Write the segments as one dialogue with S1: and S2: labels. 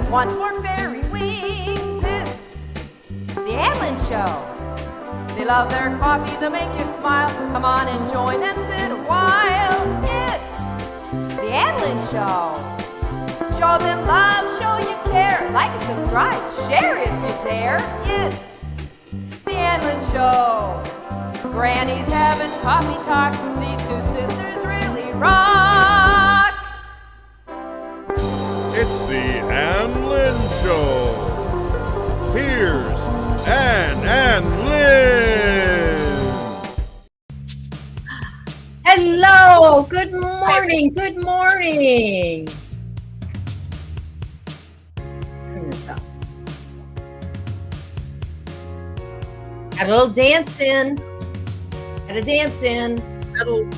S1: wants more fairy wings. It's the Lynn Show. They love their coffee, they make you smile. Come on and join them, sit a while. It's the Lynn Show. Show them love, show you care. Like and subscribe, share if you dare. It's the Lynn Show. Granny's having coffee talk. These two sisters really rock.
S2: It's the Lynn Show. Here's Ann and Lynn.
S3: Hello. Good morning. Good morning. Turn this up. Got a little dance in. Got a dance in.
S4: Little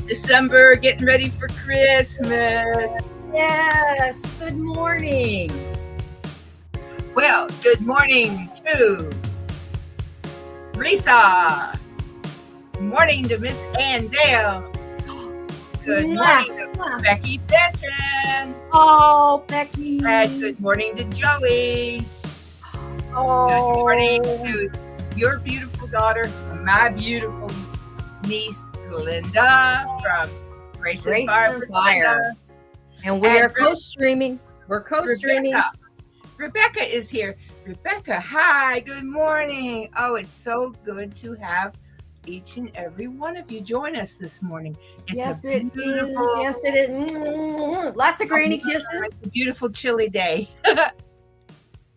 S4: December, getting ready for Christmas.
S3: Yes. Good morning.
S4: Well, good morning to Teresa. Good morning to Miss Ann Dale. Good morning to Becky Benton.
S3: Oh, Becky.
S4: And good morning to Joey.
S3: Oh.
S4: Good morning to your beautiful daughter, my beautiful niece, Linda from Grace and Fire.
S3: And we are co-streaming. We're co-streaming.
S4: Rebecca is here. Rebecca, hi, good morning. Oh, it's so good to have each and every one of you join us this morning.
S3: Yes, it is. Yes, it is. Lots of granny kisses.
S4: It's a beautiful chilly day.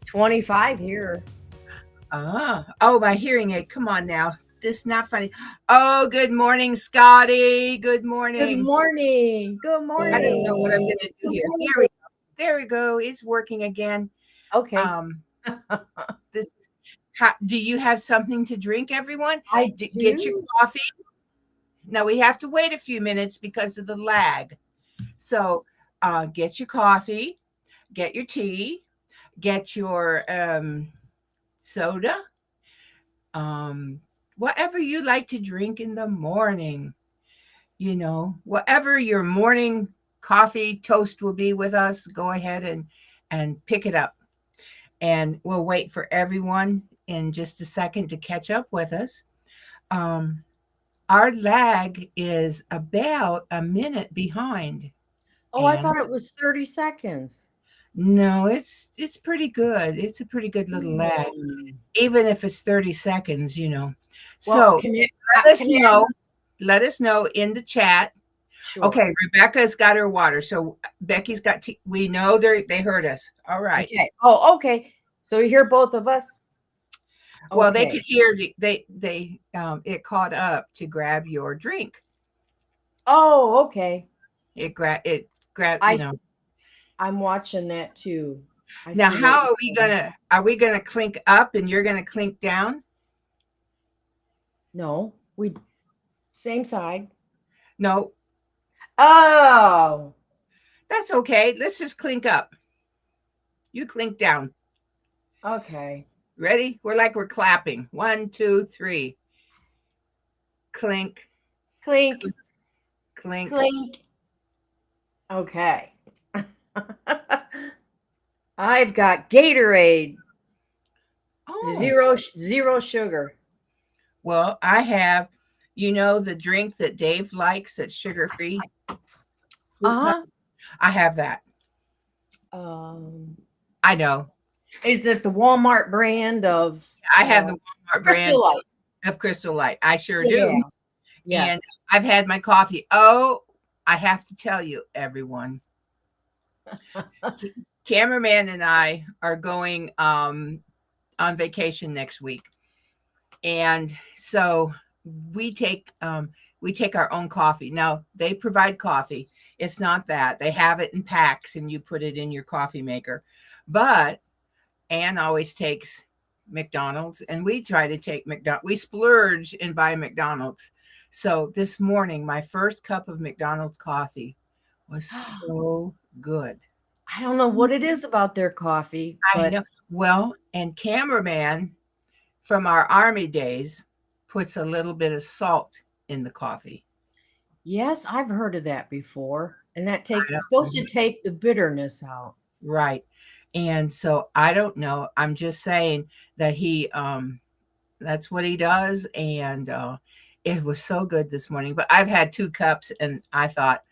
S3: 25 here.
S4: Oh, my hearing aid. Come on now. This is not funny. Oh, good morning, Scotty. Good morning.
S3: Good morning. Good morning.
S4: I don't know what I'm going to do here. There we go. It's working again.
S3: Okay.
S4: Do you have something to drink, everyone?
S3: I do.
S4: Get your coffee. Now we have to wait a few minutes because of the lag. So get your coffee, get your tea, get your soda, whatever you like to drink in the morning. You know, whatever your morning coffee toast will be with us, go ahead and pick it up. And we'll wait for everyone in just a second to catch up with us. Our lag is about a minute behind.
S3: Oh, I thought it was 30 seconds.
S4: No, it's pretty good. It's a pretty good little lag, even if it's 30 seconds, you know.
S3: Well,
S4: so let us know in the chat. Sure. Okay, Rebecca's got her water. So Becky's got tea. We know they heard us. All right.
S3: Okay. Oh, okay. So you hear both of us?
S4: Well, they could hear it caught up to grab your drink.
S3: Oh, okay.
S4: It grabbed,
S3: I'm watching that too.
S4: Now, how are we gonna clink up and you're gonna clink down?
S3: No, same side.
S4: No.
S3: Oh,
S4: that's okay. Let's just clink up. You clink down.
S3: Okay.
S4: Ready? We're clapping. 1, 2, 3. Clink.
S3: Clink.
S4: Clink.
S3: Clink. Okay. I've got Gatorade. Oh. Zero sugar.
S4: Well, I have, the drink that Dave likes that's sugar-free.
S3: Uh-huh. I
S4: have that. I know.
S3: Is it the Walmart brand of?
S4: I have the Walmart brand of Crystal Light. I sure do. Yes. And I've had my coffee. Oh, I have to tell you, everyone. Cameraman and I are going on vacation next week. And so we take our own coffee. Now, they provide coffee. It's not that. They have it in packs and you put it in your coffee maker. But Ann always takes McDonald's, and we try to take McDonald's. We splurge and buy McDonald's. So this morning, my first cup of McDonald's coffee was so good.
S3: I don't know what it is about their coffee.
S4: I know. Well, and cameraman from our Army days puts a little bit of salt in the coffee.
S3: Yes, I've heard of that before. And that supposed to take the bitterness out.
S4: Right. And so I don't know. I'm just saying that he that's what he does, and it was so good this morning. But I've had 2 cups, and I thought,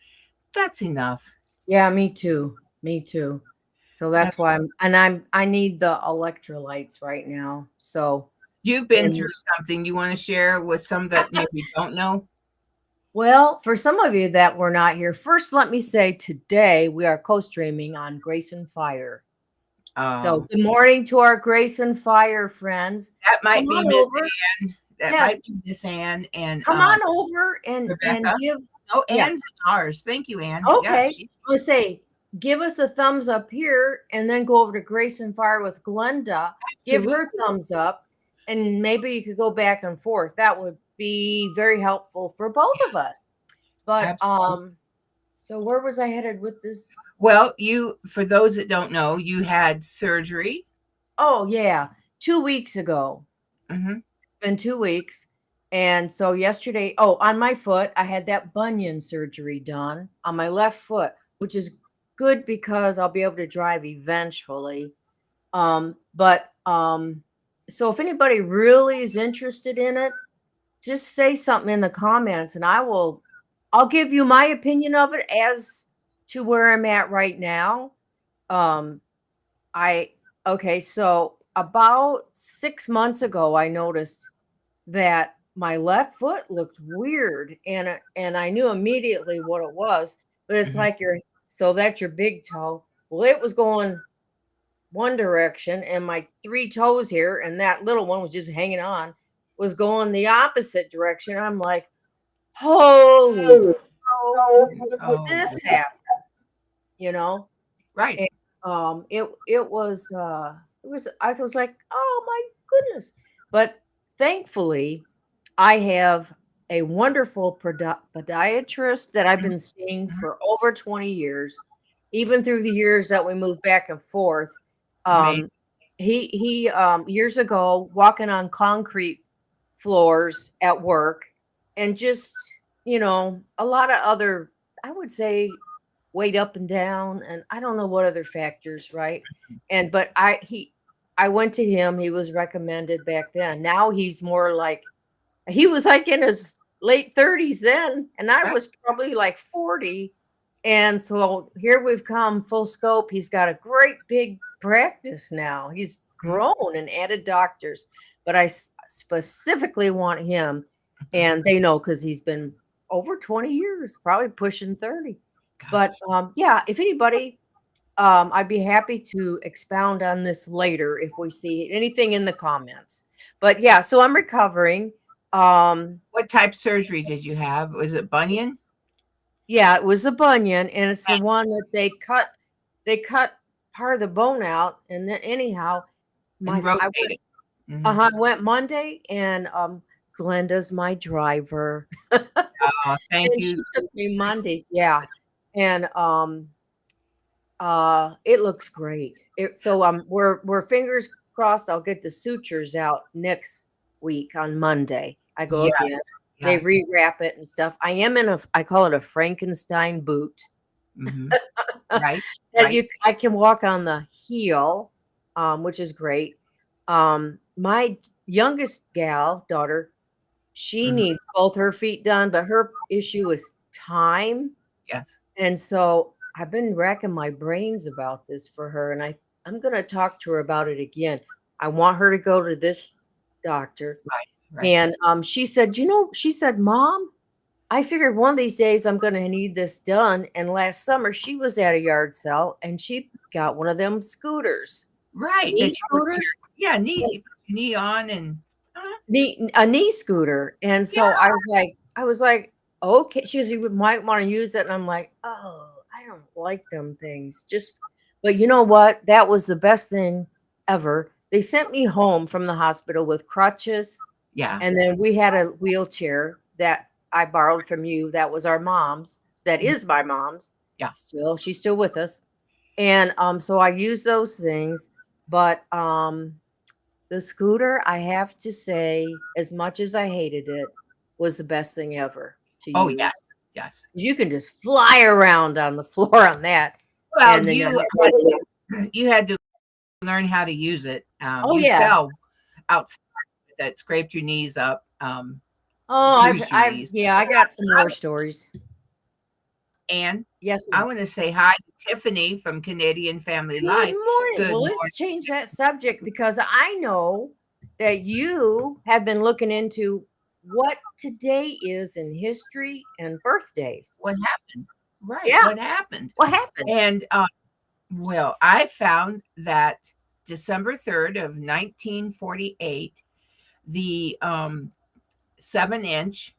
S4: "That's enough."
S3: Yeah, me too. Me too. So that's
S4: That's
S3: why I need the electrolytes right now. So,
S4: You've been
S3: and
S4: through something you wanna share with some that maybe don't know?
S3: well, for some of you that were not here, first let me say today we are co-streaming on Grace and Fire. So
S4: Oh,
S3: good morning to our Grace and Fire friends.
S4: that
S3: Come
S4: might be
S3: on
S4: Miss
S3: over.
S4: Ann. That
S3: Yeah,
S4: might be Miss Ann and,
S3: come on over and
S4: Rebecca.
S3: give
S4: Oh,
S3: yeah.
S4: Ann's in ours. Thank you, Ann. Yeah,
S3: Okay.
S4: she
S3: Let's say give us a thumbs up here and then go over to Grace and Fire with Glenda. Give her
S4: absolutely,
S3: thumbs up and maybe you could go back and forth. That would be very helpful for both of us. But
S4: absolutely.
S3: so where was I headed with this?
S4: Well, for those that don't know, you had surgery.
S3: Oh yeah, 2 weeks ago.
S4: Mhm,
S3: It's been 2 weeks. And so yesterday, on my foot, I had that bunion surgery done on my left foot, which is good because I'll be able to drive eventually. But so if anybody really is interested in it, just say something in the comments and I'll give you my opinion of it as to where I'm at right now. Um I okay, so about 6 months ago I noticed that my left foot looked weird and I knew immediately what it was, but it's
S4: mhm.
S3: like so that's your big toe. Well, it was going one direction and my 3 toes here and that little one was just hanging on was going the opposite direction. I'm like, holy cow, how did
S4: Oh,
S3: this happen? You know?
S4: right.
S3: And it was I was like, oh my goodness. But thankfully I have a wonderful podiatrist that I've
S4: Mhm,
S3: been seeing
S4: mhm.
S3: for over 20 years, even through the years that we moved back and forth. Um,
S4: Amazing.
S3: he years ago walking on concrete floors at work and just, a lot of other, I would say, weight up and down and I don't know what other factors, right? And but I went to him, he was recommended back then. Now he's more like he was like in his late 30s then, and I
S4: Right.
S3: was probably like 40. And so here we've come full scope. He's got a great big practice now. He's
S4: Mhm,
S3: grown and added doctors, but specifically want him.
S4: mhm.
S3: And they know because he's been over 20 years, probably pushing 30. But
S4: Gosh.
S3: yeah, if anybody, I'd be happy to expound on this later if we see anything in the comments. But yeah, so I'm recovering. Um,
S4: What type surgery did you have? Was it bunion?
S3: yeah, it was the bunion, and it's the one that they cut part of the bone out, and then anyhow,
S4: And
S3: I went
S4: rotating. Mhm.
S3: I went Monday, and Glenda's my driver,
S4: Oh, thank
S3: and
S4: you.
S3: she took me Monday, yeah, and it looks great. We're fingers crossed. I'll get the sutures out next week on Monday. I go
S4: Yes,
S3: again. They
S4: yes.
S3: rewrap it and stuff. I am in I call it a Frankenstein boot.
S4: Mhm. Right,
S3: That
S4: right.
S3: I can walk on the heel, which is great. My youngest daughter, she
S4: Mhm.
S3: needs both her feet done, but her issue is time.
S4: Yes.
S3: And so I've been racking my brains about this for her, and I'm gonna talk to her about it again. I want her to go to this doctor.
S4: Right, right.
S3: And she said, Mom, I figured one of these days I'm gonna need this done. And last summer she was at a yard sale and she got one of them scooters,
S4: Right,
S3: knee
S4: that you put
S3: scooters,
S4: yeah, knee you put your knee on and
S3: a knee scooter. And
S4: yeah,
S3: so I was like, okay. She goes, you might want to use it. And I'm like, oh, I don't like them things. But you know what? That was the best thing ever. They sent me home from the hospital with crutches.
S4: yeah.
S3: And then we had a wheelchair that I borrowed from you. That was our mom's. That
S4: Mhm.
S3: is my mom's.
S4: Yeah.
S3: She's still with us. And so I use those things. But the scooter, I have to say, as much as I hated it, was the best thing ever to
S4: Oh, yes,
S3: use.
S4: yes.
S3: You can just fly around on the floor on that,
S4: Well,
S3: and then your
S4: you had to learn how to use it.
S3: Oh,
S4: You
S3: yeah.
S4: fell outside with it, scraped your knees up,
S3: Oh,
S4: bruised your knees.
S3: yeah, I got some more stories.
S4: And
S3: Yes,
S4: I
S3: ma'am.
S4: want to say hi to Tiffany from Canadian Family
S3: Good
S4: Life.
S3: morning.
S4: Good
S3: Well,
S4: morning.
S3: let's change that subject because I know that you have been looking into what today is in history and birthdays.
S4: What happened? Right.
S3: Yeah.
S4: What happened?
S3: What happened?
S4: And well, I found that December 3rd of 1948, the 7-inch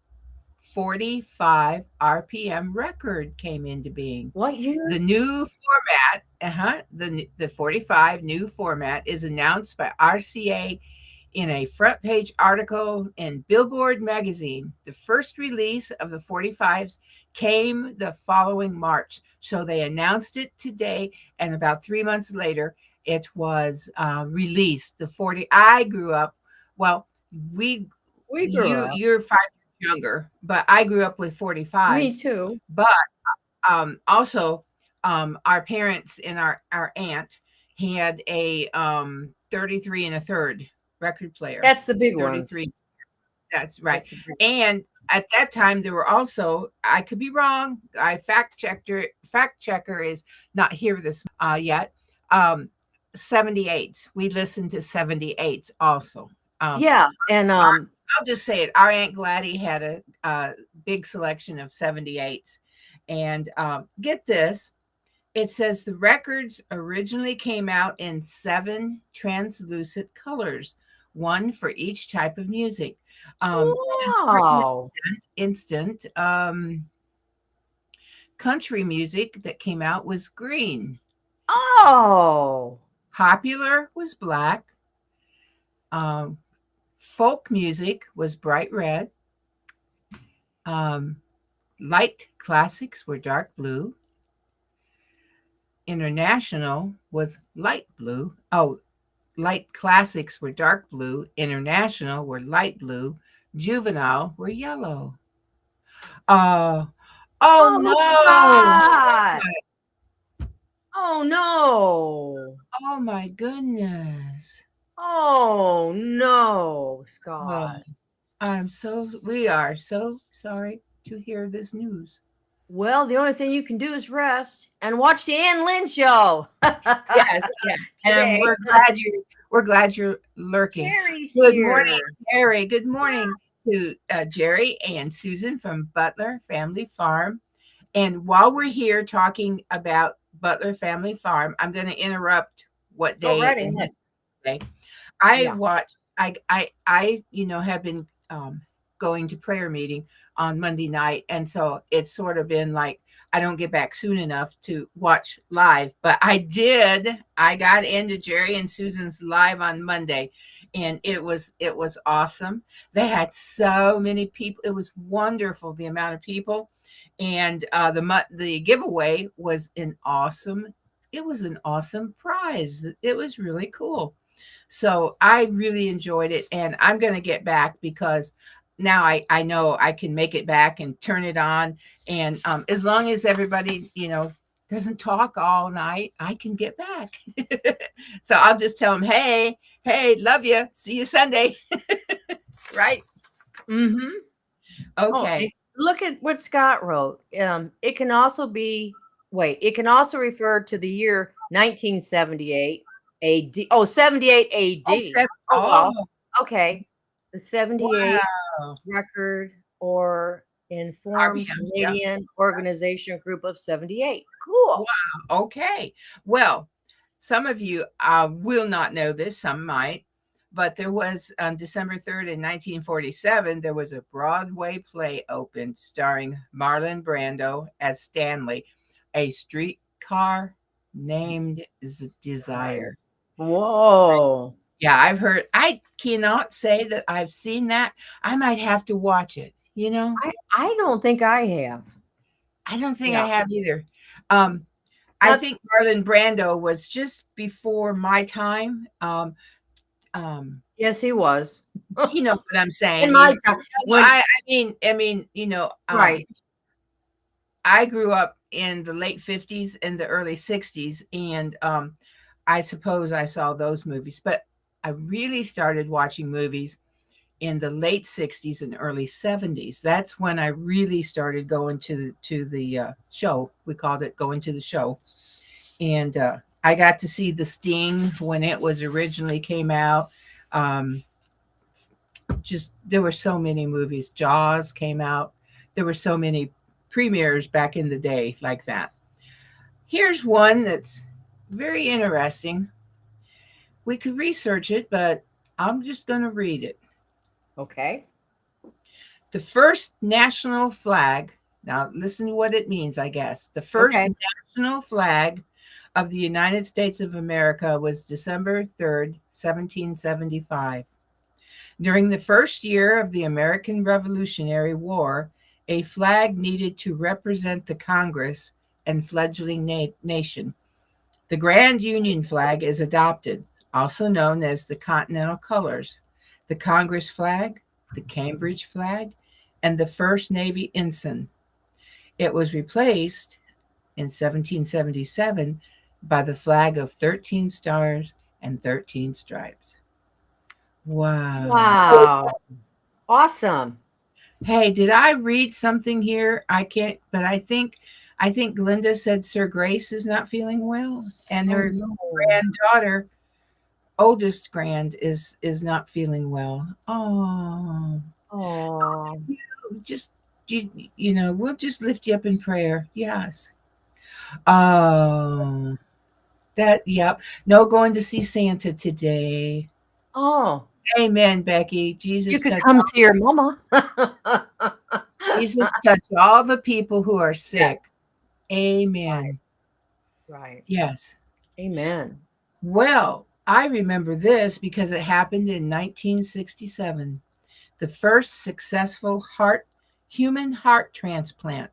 S4: 45 RPM record came into being.
S3: What year?
S4: The new format, the 45 new format is announced by RCA in a front page article in Billboard magazine. The first release of the 45s came the following March. So they announced it today, and about 3 months later, it was released. The 40, I grew up, well,
S3: We grew up.
S4: you're 5 years younger, but I grew up with 45s.
S3: Me too.
S4: But also, our parents and our aunt had a 33 and a third record player.
S3: That's the big
S4: 33.
S3: ones.
S4: That's right.
S3: That's the big
S4: And at that time, there were also, I could be wrong. Fact checker is not here this yet. 78s. We listened to 78s also.
S3: Yeah, and
S4: I'll just say it. Our Aunt Gladys had a big selection of 78s. And get this, it says the records originally came out in 7 translucent colors, one for each type of music. Just for
S3: wow.
S4: instant, country music that came out was green.
S3: Oh.
S4: Popular was black. Folk music was bright red. Light classics were dark blue. International was light blue. Oh, light classics were dark blue. International were light blue. Juvenile were yellow. Oh
S3: Oh
S4: no!
S3: God. Oh no.
S4: Oh my goodness!
S3: Oh no,
S4: Oh,
S3: Scott.
S4: we are so sorry to hear this news.
S3: Well, the only thing you can do is rest and watch the Ann Lynn show.
S4: Yes, yes. And
S3: Today.
S4: we're glad you're lurking.
S3: Terry's
S4: Good
S3: here.
S4: morning, Jerry. Good morning to Jerry and Susan from Butler Family Farm. And while we're here talking about Butler Family Farm, I'm going to interrupt what
S3: Go
S4: day
S3: right
S4: in
S3: ahead.
S4: this day. I
S3: Yeah.
S4: watched. Have been going to prayer meeting on Monday night, and so it's sort of been like I don't get back soon enough to watch live, but I did. I got into Jerry and Susan's live on Monday, and it was awesome. They had so many people. It was wonderful the amount of people, and the giveaway was an awesome. It was an awesome prize. It was really cool. So I really enjoyed it, and I'm going to get back because now I know I can make it back and turn it on. And as long as everybody, doesn't talk all night, I can get back. So I'll just tell them, hey, love you. See you Sunday. Right?
S3: Mm-hmm.
S4: Okay.
S3: Look at what Scott wrote. It can also refer to the year 1978 AD. Oh, 78 AD. Well, okay. The 78
S4: Wow.
S3: record or informed
S4: RPMs, yeah.
S3: Canadian organization group of 78. Cool.
S4: Wow. Okay. Well, some of you will not know this, some might, but there was on December 3rd in 1947, there was a Broadway play opened starring Marlon Brando as Stanley, A Streetcar Named Desire.
S3: Whoa.
S4: Yeah, I've heard. I cannot say that I've seen that. I might have to watch it,
S3: I don't think I have.
S4: I don't think
S3: Yeah.
S4: I have either. I think Marlon Brando was just before my time.
S3: Yes, he was.
S4: You know what I'm saying?
S3: In my time.
S4: I mean,
S3: Right.
S4: I grew up in the late 50s and the early 60s, and I suppose I saw those movies, but I really started watching movies in the late 60s and early 70s. That's when I really started going to the show. We called it going to the show. And I got to see The Sting when it was originally came out. Um, just there were so many movies. Jaws came out. There were so many premieres back in the day like that. Here's one that's very interesting. We could research it, but I'm just going to read it.
S3: Okay.
S4: The first national flag, now listen to what it means, I guess. The first
S3: Okay.
S4: national flag of the United States of America was December 3rd, 1775. During the first year of the American Revolutionary War, a flag needed to represent the Congress and fledgling nation. The Grand Union flag is adopted, also known as the Continental Colors, the Congress flag, the Cambridge flag, and the First Navy ensign. It was replaced in 1777 by the flag of 13 stars and 13 stripes. Wow.
S3: Wow. Awesome.
S4: Hey, did I read something here? I can't, but I think Glinda said Sir Grace is not feeling well, and her granddaughter, oldest grand, is not feeling well. Oh,
S3: Oh.
S4: just you know, we'll just lift you up in prayer. Yes. Oh, that yep. No going to see Santa today.
S3: Oh.
S4: Amen, Becky.
S3: You
S4: Jesus
S3: could
S4: touch
S3: come see your mama.
S4: Jesus touch all the people who are sick.
S3: Yes.
S4: Amen.
S3: Right.
S4: Yes.
S3: Amen.
S4: Well, I remember this because it happened in 1967. The first successful human heart transplant.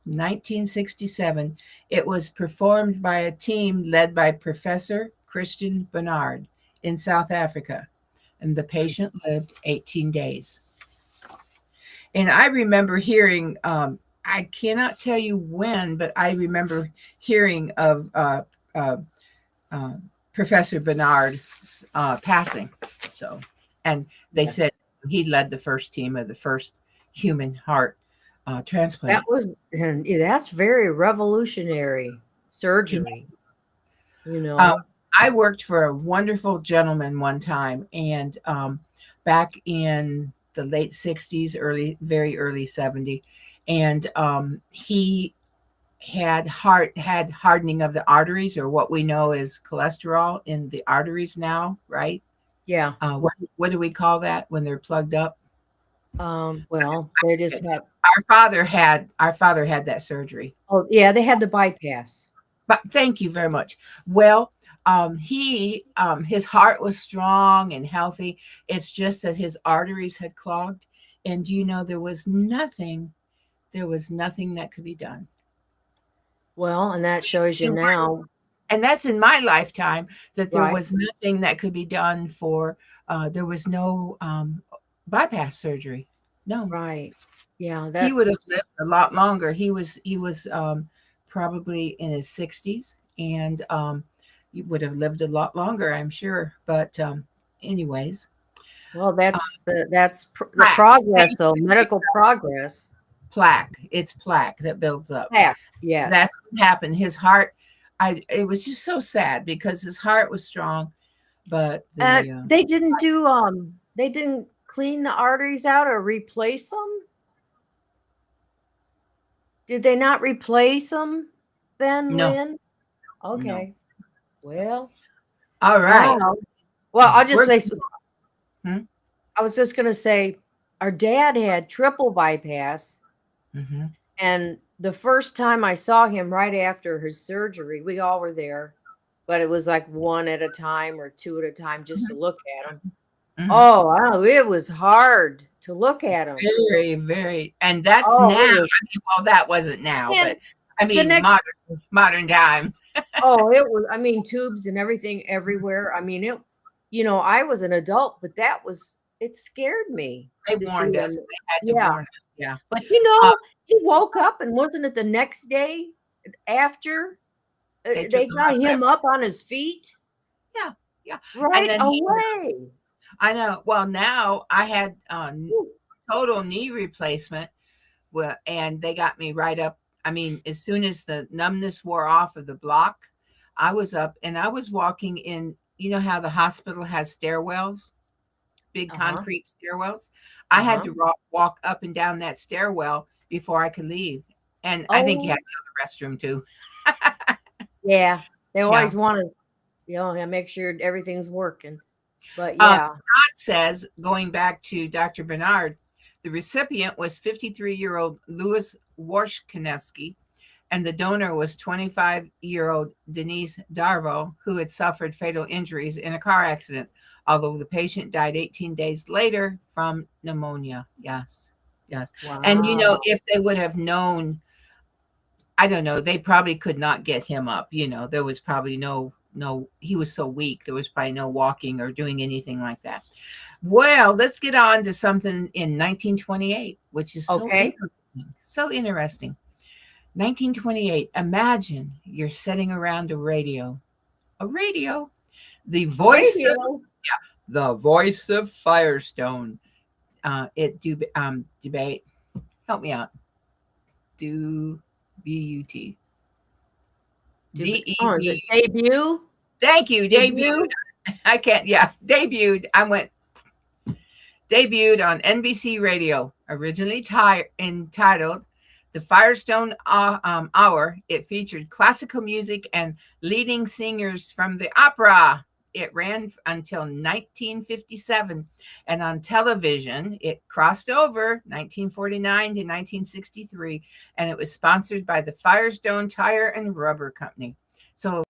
S4: 1967. It was performed by a team led by Professor Christian Barnard in South Africa, and the patient lived 18 days. And I remember hearing, I cannot tell you when, but I remember hearing of Professor Barnard passing. So, and they said he led the first team of the first human heart transplant.
S3: That's very revolutionary surgery. You know.
S4: I worked for a wonderful gentleman one time, and back in the late 60s, very early 70s, and he had hardening of the arteries, or what we know as cholesterol in the arteries now, right?
S3: Yeah.
S4: What do we call that when they're plugged up?
S3: Well, they just have.
S4: Our father had that surgery.
S3: Oh, yeah, they had the bypass.
S4: But thank you very much. Well, his heart was strong and healthy. It's just that his arteries had clogged, and you know there was nothing that could be done.
S3: Well, and that shows you now.
S4: And that's in my lifetime that there was nothing that could be done for. There was no bypass surgery. No.
S3: Right. Yeah,
S4: He would have lived a lot longer. He was probably in his 60s, and he would have lived a lot longer, I'm sure. But anyways.
S3: Well, that's the progress, though. Medical progress.
S4: Plaque. It's plaque that builds up.
S3: Plaque. Yeah.
S4: That's what happened. His heart. It was just so sad because his heart was strong, but
S3: they didn't do they didn't clean the arteries out or replace them. Did they not replace them then,
S4: No.
S3: Lynn? Okay. No. Well.
S4: All right.
S3: Wow. Well, I'll just say I was just going to say our dad had triple bypass.
S4: Mm-hmm.
S3: And the first time I saw him right after his surgery, we all were there, but it was like one at a time or two at a time just to look at him. Mm-hmm. Oh, wow, it was hard to look at him.
S4: Very, very. And that's now. I mean, well, that wasn't now, but I mean, modern times.
S3: Oh, it was, I mean, tubes and everything everywhere. I mean, I was an adult, but it scared me.
S4: They warned us. They had to warn us. Yeah.
S3: But he woke up, and wasn't it the next day after they got him up on his feet?
S4: Yeah, yeah. And
S3: Right
S4: then
S3: away.
S4: I know. Well, now I had
S3: Ooh,
S4: total knee replacement. Well, and they got me right up. I mean, as soon as the numbness wore off of the block, I was up and I was walking in. You know how the hospital has stairwells, big
S3: uh-huh.
S4: concrete stairwells? I had
S3: Uh-huh.
S4: to walk up and down that stairwell before I could leave. And I think you had
S3: Oh,
S4: to go to the restroom too.
S3: yeah. They
S4: Yeah.
S3: always want to, yeah, make sure everything's working. But yeah.
S4: Scott says, going back to Dr. Bernard, the recipient was 53-year-old Louis Warshkineski, and the donor was 25-year-old Denise Darvo, who had suffered fatal injuries in a car accident, although the patient died 18 days later from pneumonia. Yes, yes. And,
S3: Wow.
S4: if they would have known, I don't know, they probably could not get him up. There was probably no, he was so weak. There was probably no walking or doing anything like that. Well, let's get on to something in 1928, which is so
S3: Okay.
S4: interesting. So interesting. 1928. Imagine you're sitting around a radio. A radio. The
S3: A
S4: voice of
S3: radio.
S4: the voice of Firestone. It do debate. Help me out. Do B-U-T.
S3: Oh, is it
S4: D-E-B.
S3: debut?
S4: Thank you. Debuted.
S3: Debut?
S4: I can't. Yeah, debuted. I went debuted on NBC Radio, originally entitled The Firestone Hour. It featured classical music and leading singers from the opera. It ran until 1957, and on television, it crossed over 1949 to 1963, and it was sponsored by the Firestone Tire and Rubber Company. So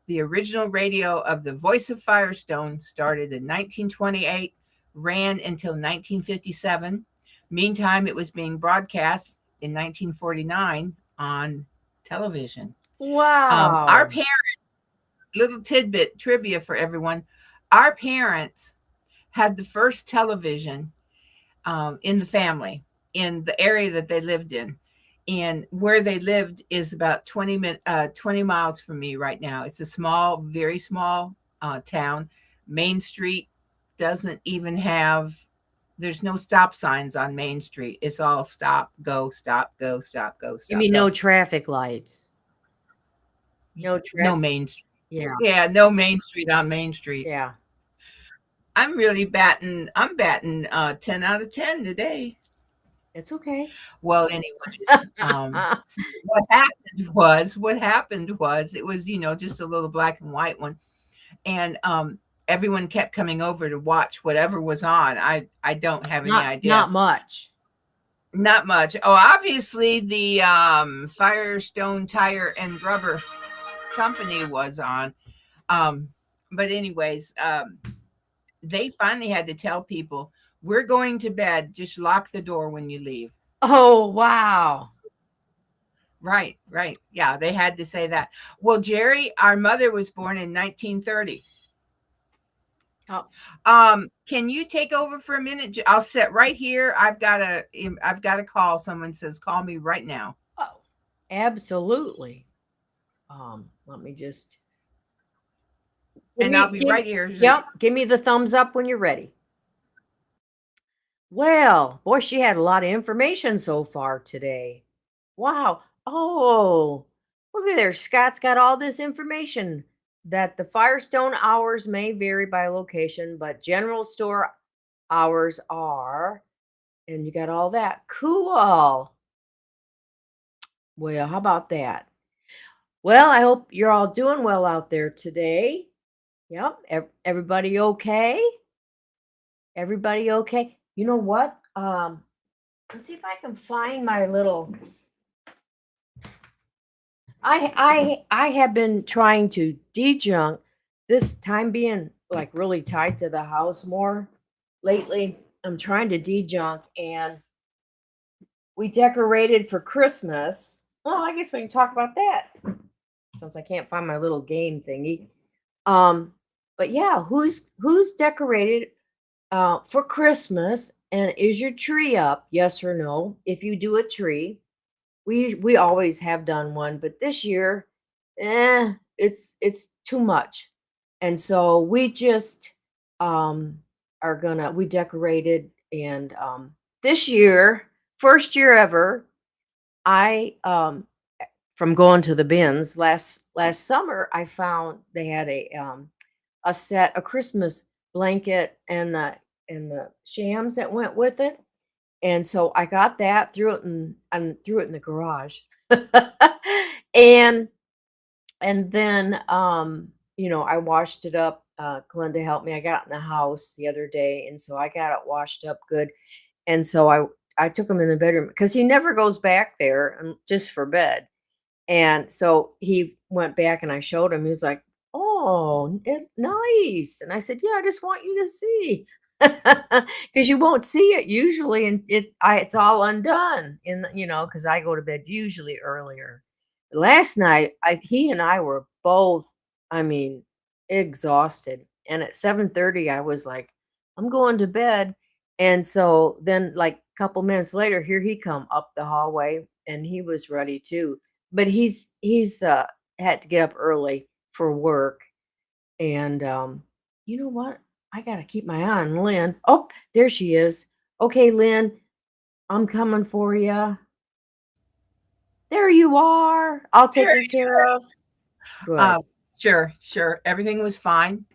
S4: the original radio of The Voice of Firestone started in 1928, ran until 1957. Meantime, it was being broadcast in 1949 on television. Our
S3: Wow.
S4: parents, little tidbit trivia for everyone, our parents had the first television in the family in the area that they lived in. And where they lived is about 20 miles from me right now. It's a small, very small town. Main Street doesn't even have, there's no stop signs on Main Street. It's all stop, go, stop, go, stop, go,
S3: You
S4: stop,
S3: mean
S4: go.
S3: no traffic lights? No
S4: No
S3: traffic.
S4: Main Street.
S3: Yeah.
S4: Yeah, no Main Street on Main Street.
S3: Yeah.
S4: I'm batting 10 out of 10 today.
S3: It's okay.
S4: Well, anyways, what happened was it was, just a little black and white one. And everyone kept coming over to watch whatever was on. I don't have any idea.
S3: Not much.
S4: Not much. Oh, obviously the Firestone Tire and Rubber Company was on. But anyways, they finally had to tell people, we're going to bed. Just lock the door when you leave.
S3: Oh, wow.
S4: Right. Yeah, they had to say that. Well, Jerry, our mother was born in 1930.
S3: Oh.
S4: Can you take over for a minute? I'll sit right here. I've got a call. Someone says, call me right now.
S3: Oh, absolutely. Let me just.
S4: I'll be right here.
S3: Yep. Give me the thumbs up when you're ready. Well, boy, she had a lot of information so far today. Wow. Oh, look at there. Scott's got all this information that the Firestone hours may vary by location, but general store hours are, and you got all that. Cool. Well, how about that? Well, I hope you're all doing well out there today. Yep. Everybody okay? Everybody okay? You know what? Let's see if I can find my little. I have been trying to de-junk this time being like really tied to the house more lately. I'm trying to de-junk, and we decorated for Christmas. Well, I guess we can talk about that since I can't find my little game thingy. But yeah, who's decorated for Christmas, and is your tree up? Yes or no? If you do a tree, we always have done one, but this year, it's too much. And so we just are gonna we decorated, and this year, first year ever, I from going to the bins last summer, I found they had a Christmas blanket and the shams that went with it. And so I got that, threw it in and threw it in the garage. and and then I washed it up. Glenda helped me. I got in the house the other day, and so I got it washed up good. And so I took him in the bedroom because he never goes back there just for bed. And so he went back and I showed him. He was like, "Oh, it's nice." And I said, "Yeah, I just want you to see." Because you won't see it usually, and it's all undone because I go to bed usually earlier. Last night, he and I were both, I mean, exhausted. And at 7:30, I was like, "I'm going to bed." And so then, like a couple minutes later, here he come up the hallway, and he was ready too. But he's had to get up early for work, and you know what? I gotta keep my eye on Lynn. Oh, there she is. Okay, Lynn, I'm coming for you. There you are. I'll take
S4: There
S3: you
S4: you
S3: care of.
S4: are.
S3: Good.
S4: Sure. Everything was fine.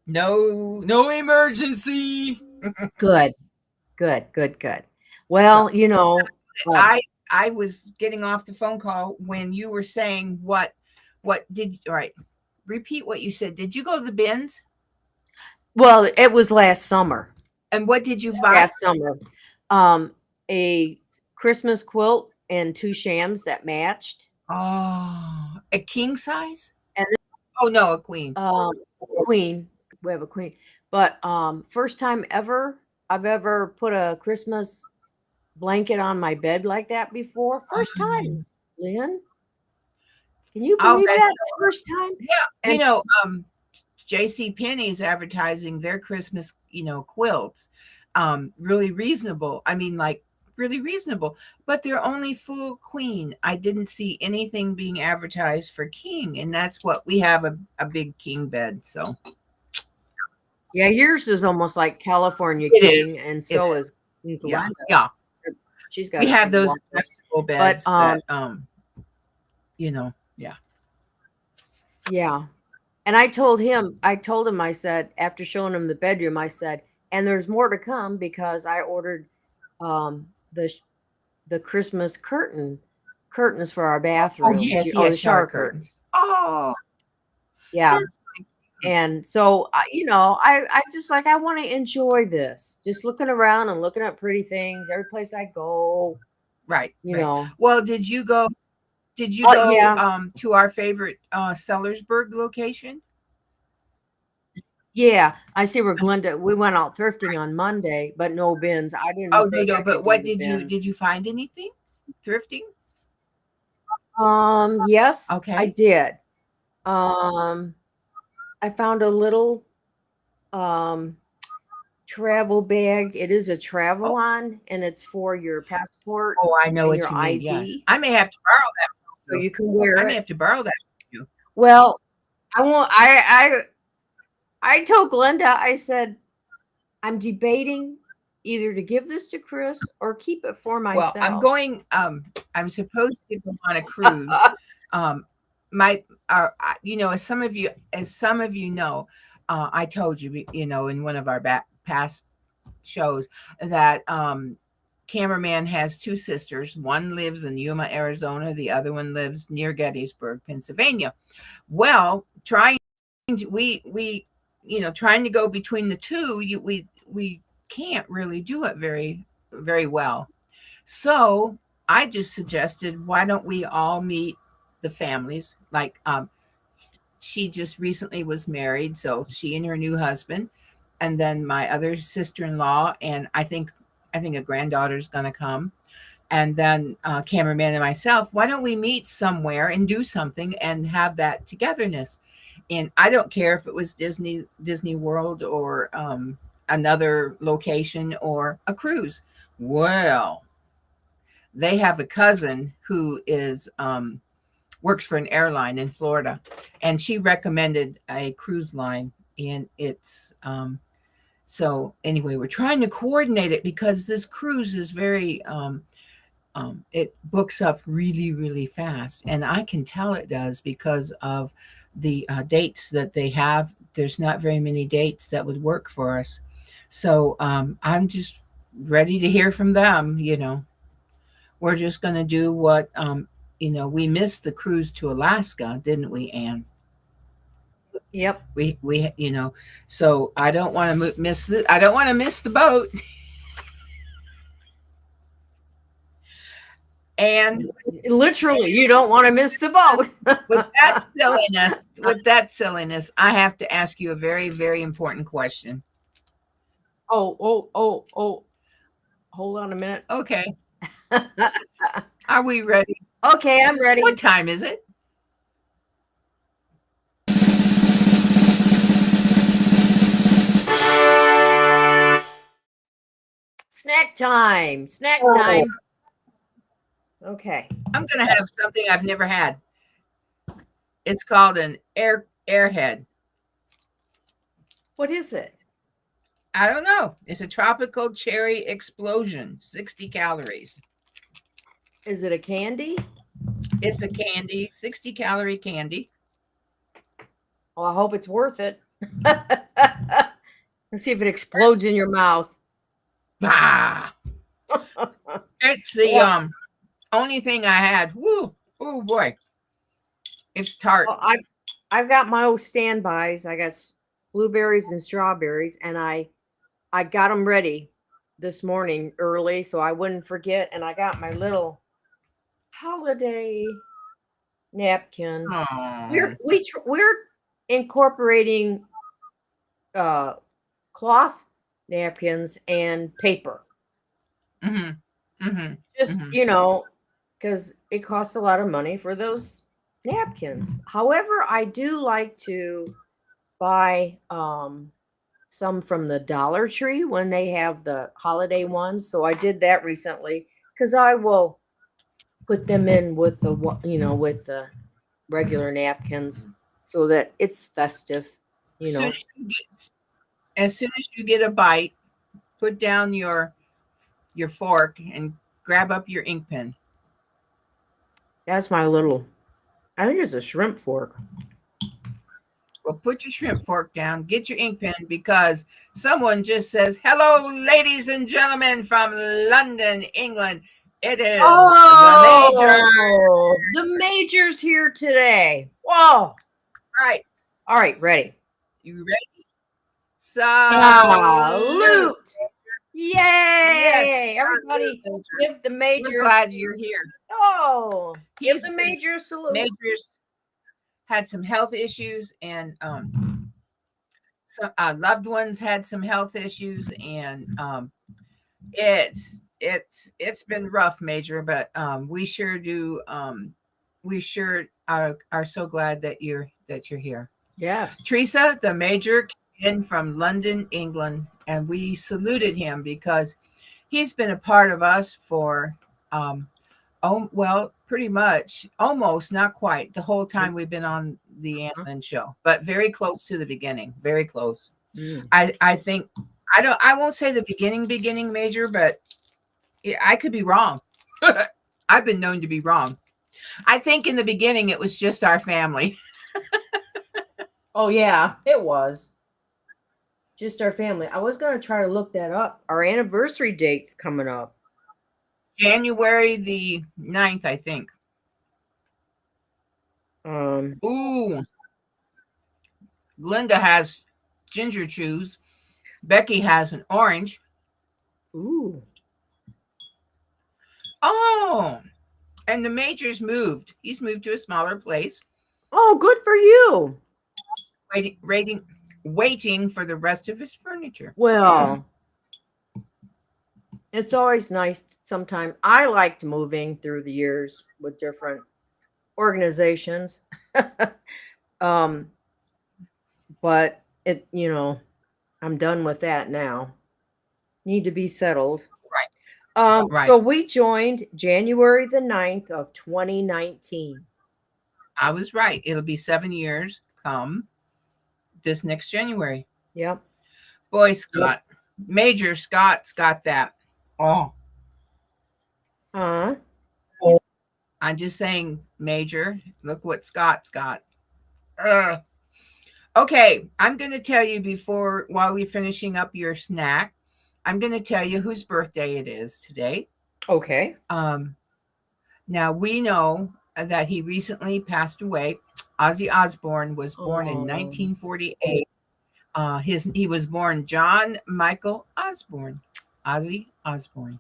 S4: No emergency.
S3: Good. Good. Good. Good.
S4: So
S3: Well, uh,
S4: I was getting off the phone call when you were saying what did all right. Repeat what you said. Did you go to the bins?
S3: well, it was last summer.
S4: And what did you
S3: This
S4: buy?
S3: past summer. Um, a Christmas quilt and two shams that matched.
S4: Oh, a king size?
S3: And
S4: Oh no, a queen.
S3: queen. We have a queen. But first time ever I've ever put a Christmas blanket on my bed like that before. First time,
S4: Um,
S3: Lynn. Can you
S4: oh,
S3: believe
S4: that's
S3: that? First time?
S4: yeah.
S3: And
S4: JC Penney is advertising their Christmas, quilts. Really reasonable. I mean, like really reasonable, but they're only full queen. I didn't see anything being advertised for king, and that's what we have a big king bed. So
S3: yeah, yours is almost like California
S4: it is.
S3: King, and
S4: It
S3: so
S4: is.
S3: is
S4: Yeah.
S3: Glenda.
S4: Yeah.
S3: She's got
S4: We
S3: a
S4: have
S3: big
S4: those
S3: one.
S4: adjustable
S3: But
S4: beds that yeah.
S3: yeah. And I told him, I said, after showing him the bedroom, I said, and there's more to come because I ordered um the sh- the Christmas curtains for our
S4: Oh
S3: bathrooms,
S4: yes,
S3: or
S4: yes,
S3: the
S4: shower
S3: shower
S4: curtains.
S3: curtains.
S4: Oh,
S3: Yeah.
S4: that's
S3: And so I just like I want to enjoy this. Just looking around and looking at pretty things every place I go,
S4: right,
S3: you
S4: right.
S3: know.
S4: Well, did you go
S3: Yeah.
S4: to our favorite Sellersburg location?
S3: Yeah, I see where Glenda we went out thrifting on Monday, but no bins. I didn't
S4: Oh no,
S3: think
S4: no,
S3: I
S4: but
S3: could do
S4: what
S3: the
S4: did
S3: bins.
S4: you find anything? Thrifting?
S3: Yes, I
S4: Okay.
S3: did. Um, I found a little um travel bag. It is a travel
S4: Oh,
S3: on, and it's for your passport
S4: oh, I know
S3: and
S4: what
S3: your
S4: you mean. Yes.
S3: ID,
S4: I may have to borrow that
S3: so
S4: from you.
S3: you can
S4: I
S3: wear
S4: may
S3: it.
S4: have to borrow that from you.
S3: Well, I won't. I told Glenda. I said I'm debating either to give this to Chris or keep it for
S4: Well,
S3: myself.
S4: I'm supposed to go on a cruise. Um, my, as some of you know, I told you, in one of our past shows that cameraman has two sisters. One lives in Yuma, Arizona. The other one lives near Gettysburg, Pennsylvania. Well, trying to go between the two, we can't really do it very, very well. So I just suggested, why don't we all meet the families? Like, she just recently was married, so she and her new husband, and then my other sister-in-law, and I think a granddaughter's going to come, and then cameraman and myself. Why don't we meet somewhere and do something and have that togetherness? And I don't care if it was Disney World or another location or a cruise. Well, they have a cousin who is works for an airline in Florida, and she recommended a cruise line, and it's so anyway, we're trying to coordinate it because this cruise is very it books up really, really fast, and I can tell it does because of the dates that they have. There's not very many dates that would work for us, so I'm just ready to hear from them. We're just going to do what we missed the cruise to Alaska, didn't we, Anne?
S3: Yep.
S4: We so I don't want to I don't want to miss the boat. And
S3: literally, you don't want to miss the boat.
S4: with that silliness, I have to ask you a very, very important question.
S3: Oh. Hold on a minute.
S4: Okay. Are we ready?
S3: Okay, I'm ready.
S4: What time is it?
S3: Snack time. Snack time. Okay.
S4: I'm going to have something I've never had. It's called an airhead.
S3: What is it?
S4: I don't know. It's a tropical cherry explosion, 60 calories.
S3: Is it a candy?
S4: It's a candy, 60 calorie candy.
S3: Well, I hope it's worth it. Let's see if it explodes in your mouth.
S4: Bah! It's the only thing I had. Woo! Oh boy. It's tart.
S3: Well, I've got my old standbys. I got blueberries and strawberries, and I got them ready this morning early so I wouldn't forget. And I got my little holiday napkin.
S4: Aww.
S3: We're incorporating cloth napkins and paper.
S4: Mm-hmm. Mm-hmm.
S3: Just because it costs a lot of money for those napkins. However, I do like to buy some from the Dollar Tree when they have the holiday ones. So I did that recently because I will put them in with the with the regular napkins so that it's festive.
S4: As soon as you get a bite, put down your fork and grab up your ink pen.
S3: That's my little. I think it's a shrimp fork.
S4: Well, put your shrimp fork down, get your ink pen, because someone just says, "Hello, ladies and gentlemen from London, England. It is the Major."
S3: The Major's here today. Whoa.
S4: Right.
S3: All right, ready.
S4: You ready?
S3: Salute. Yay.
S4: Yes,
S3: Everybody give the Major.
S4: We're glad you're here.
S3: Oh, give the Major a salute.
S4: Major's had some health issues, and some loved ones had some health issues, and it's been rough, Major, but we sure are so glad that you're here.
S3: Yes.
S4: Teresa, the Major, came in from London, England, and we saluted him because he's been a part of us for pretty much, almost, not quite, the whole time we've been on the Ann Lynn show, but very close to the beginning, very close. I think, I won't say the beginning, Major, but I could be wrong. I've been known to be wrong. I think in the beginning it was just our family.
S3: Oh yeah, it was just our family. I was going to try to look that up. Our anniversary date's coming up.
S4: January the 9th, I think. Ooh. Glenda has ginger chews. Becky has an orange.
S3: Ooh.
S4: Oh, and the Major's moved. He's moved to a smaller place.
S3: Oh, good for you.
S4: Waiting for the rest of his furniture.
S3: Well, it's always nice sometimes. I liked moving through the years with different organizations. But it, I'm done with that now. Need to be settled.
S4: Right.
S3: So we joined January the 9th of 2019.
S4: I was right. It'll be 7 years come this next January.
S3: Yep.
S4: Boy, Scott, Major Scott's got that. Oh,
S3: Huh?
S4: I'm just saying, Major, look what Scott's got. Ugh. Okay, I'm going to tell you while we're finishing up your snack, I'm going to tell you whose birthday it is today.
S3: Okay.
S4: Now, we know that he recently passed away. Ozzy Osbourne was born in 1948. He was born John Michael Osbourne, Ozzy Osbourne.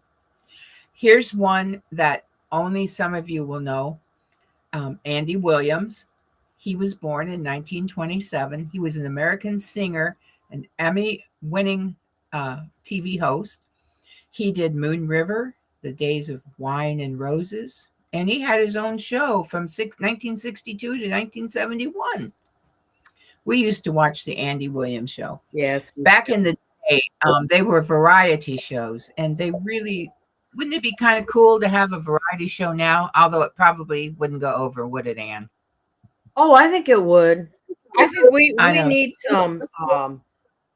S4: Here's one that only some of you will know. Andy Williams. He was born in 1927. He was an American singer, an Emmy-winning TV host. He did Moon River, The Days of Wine and Roses, and he had his own show from 1962 to 1971. We used to watch the Andy Williams show.
S3: Yes.
S4: Back in the day, they were variety shows, and wouldn't it be kind of cool to have a variety show now? Although it probably wouldn't go over, would it, Ann?
S3: Oh, I think it would. I think we
S4: know.
S3: need some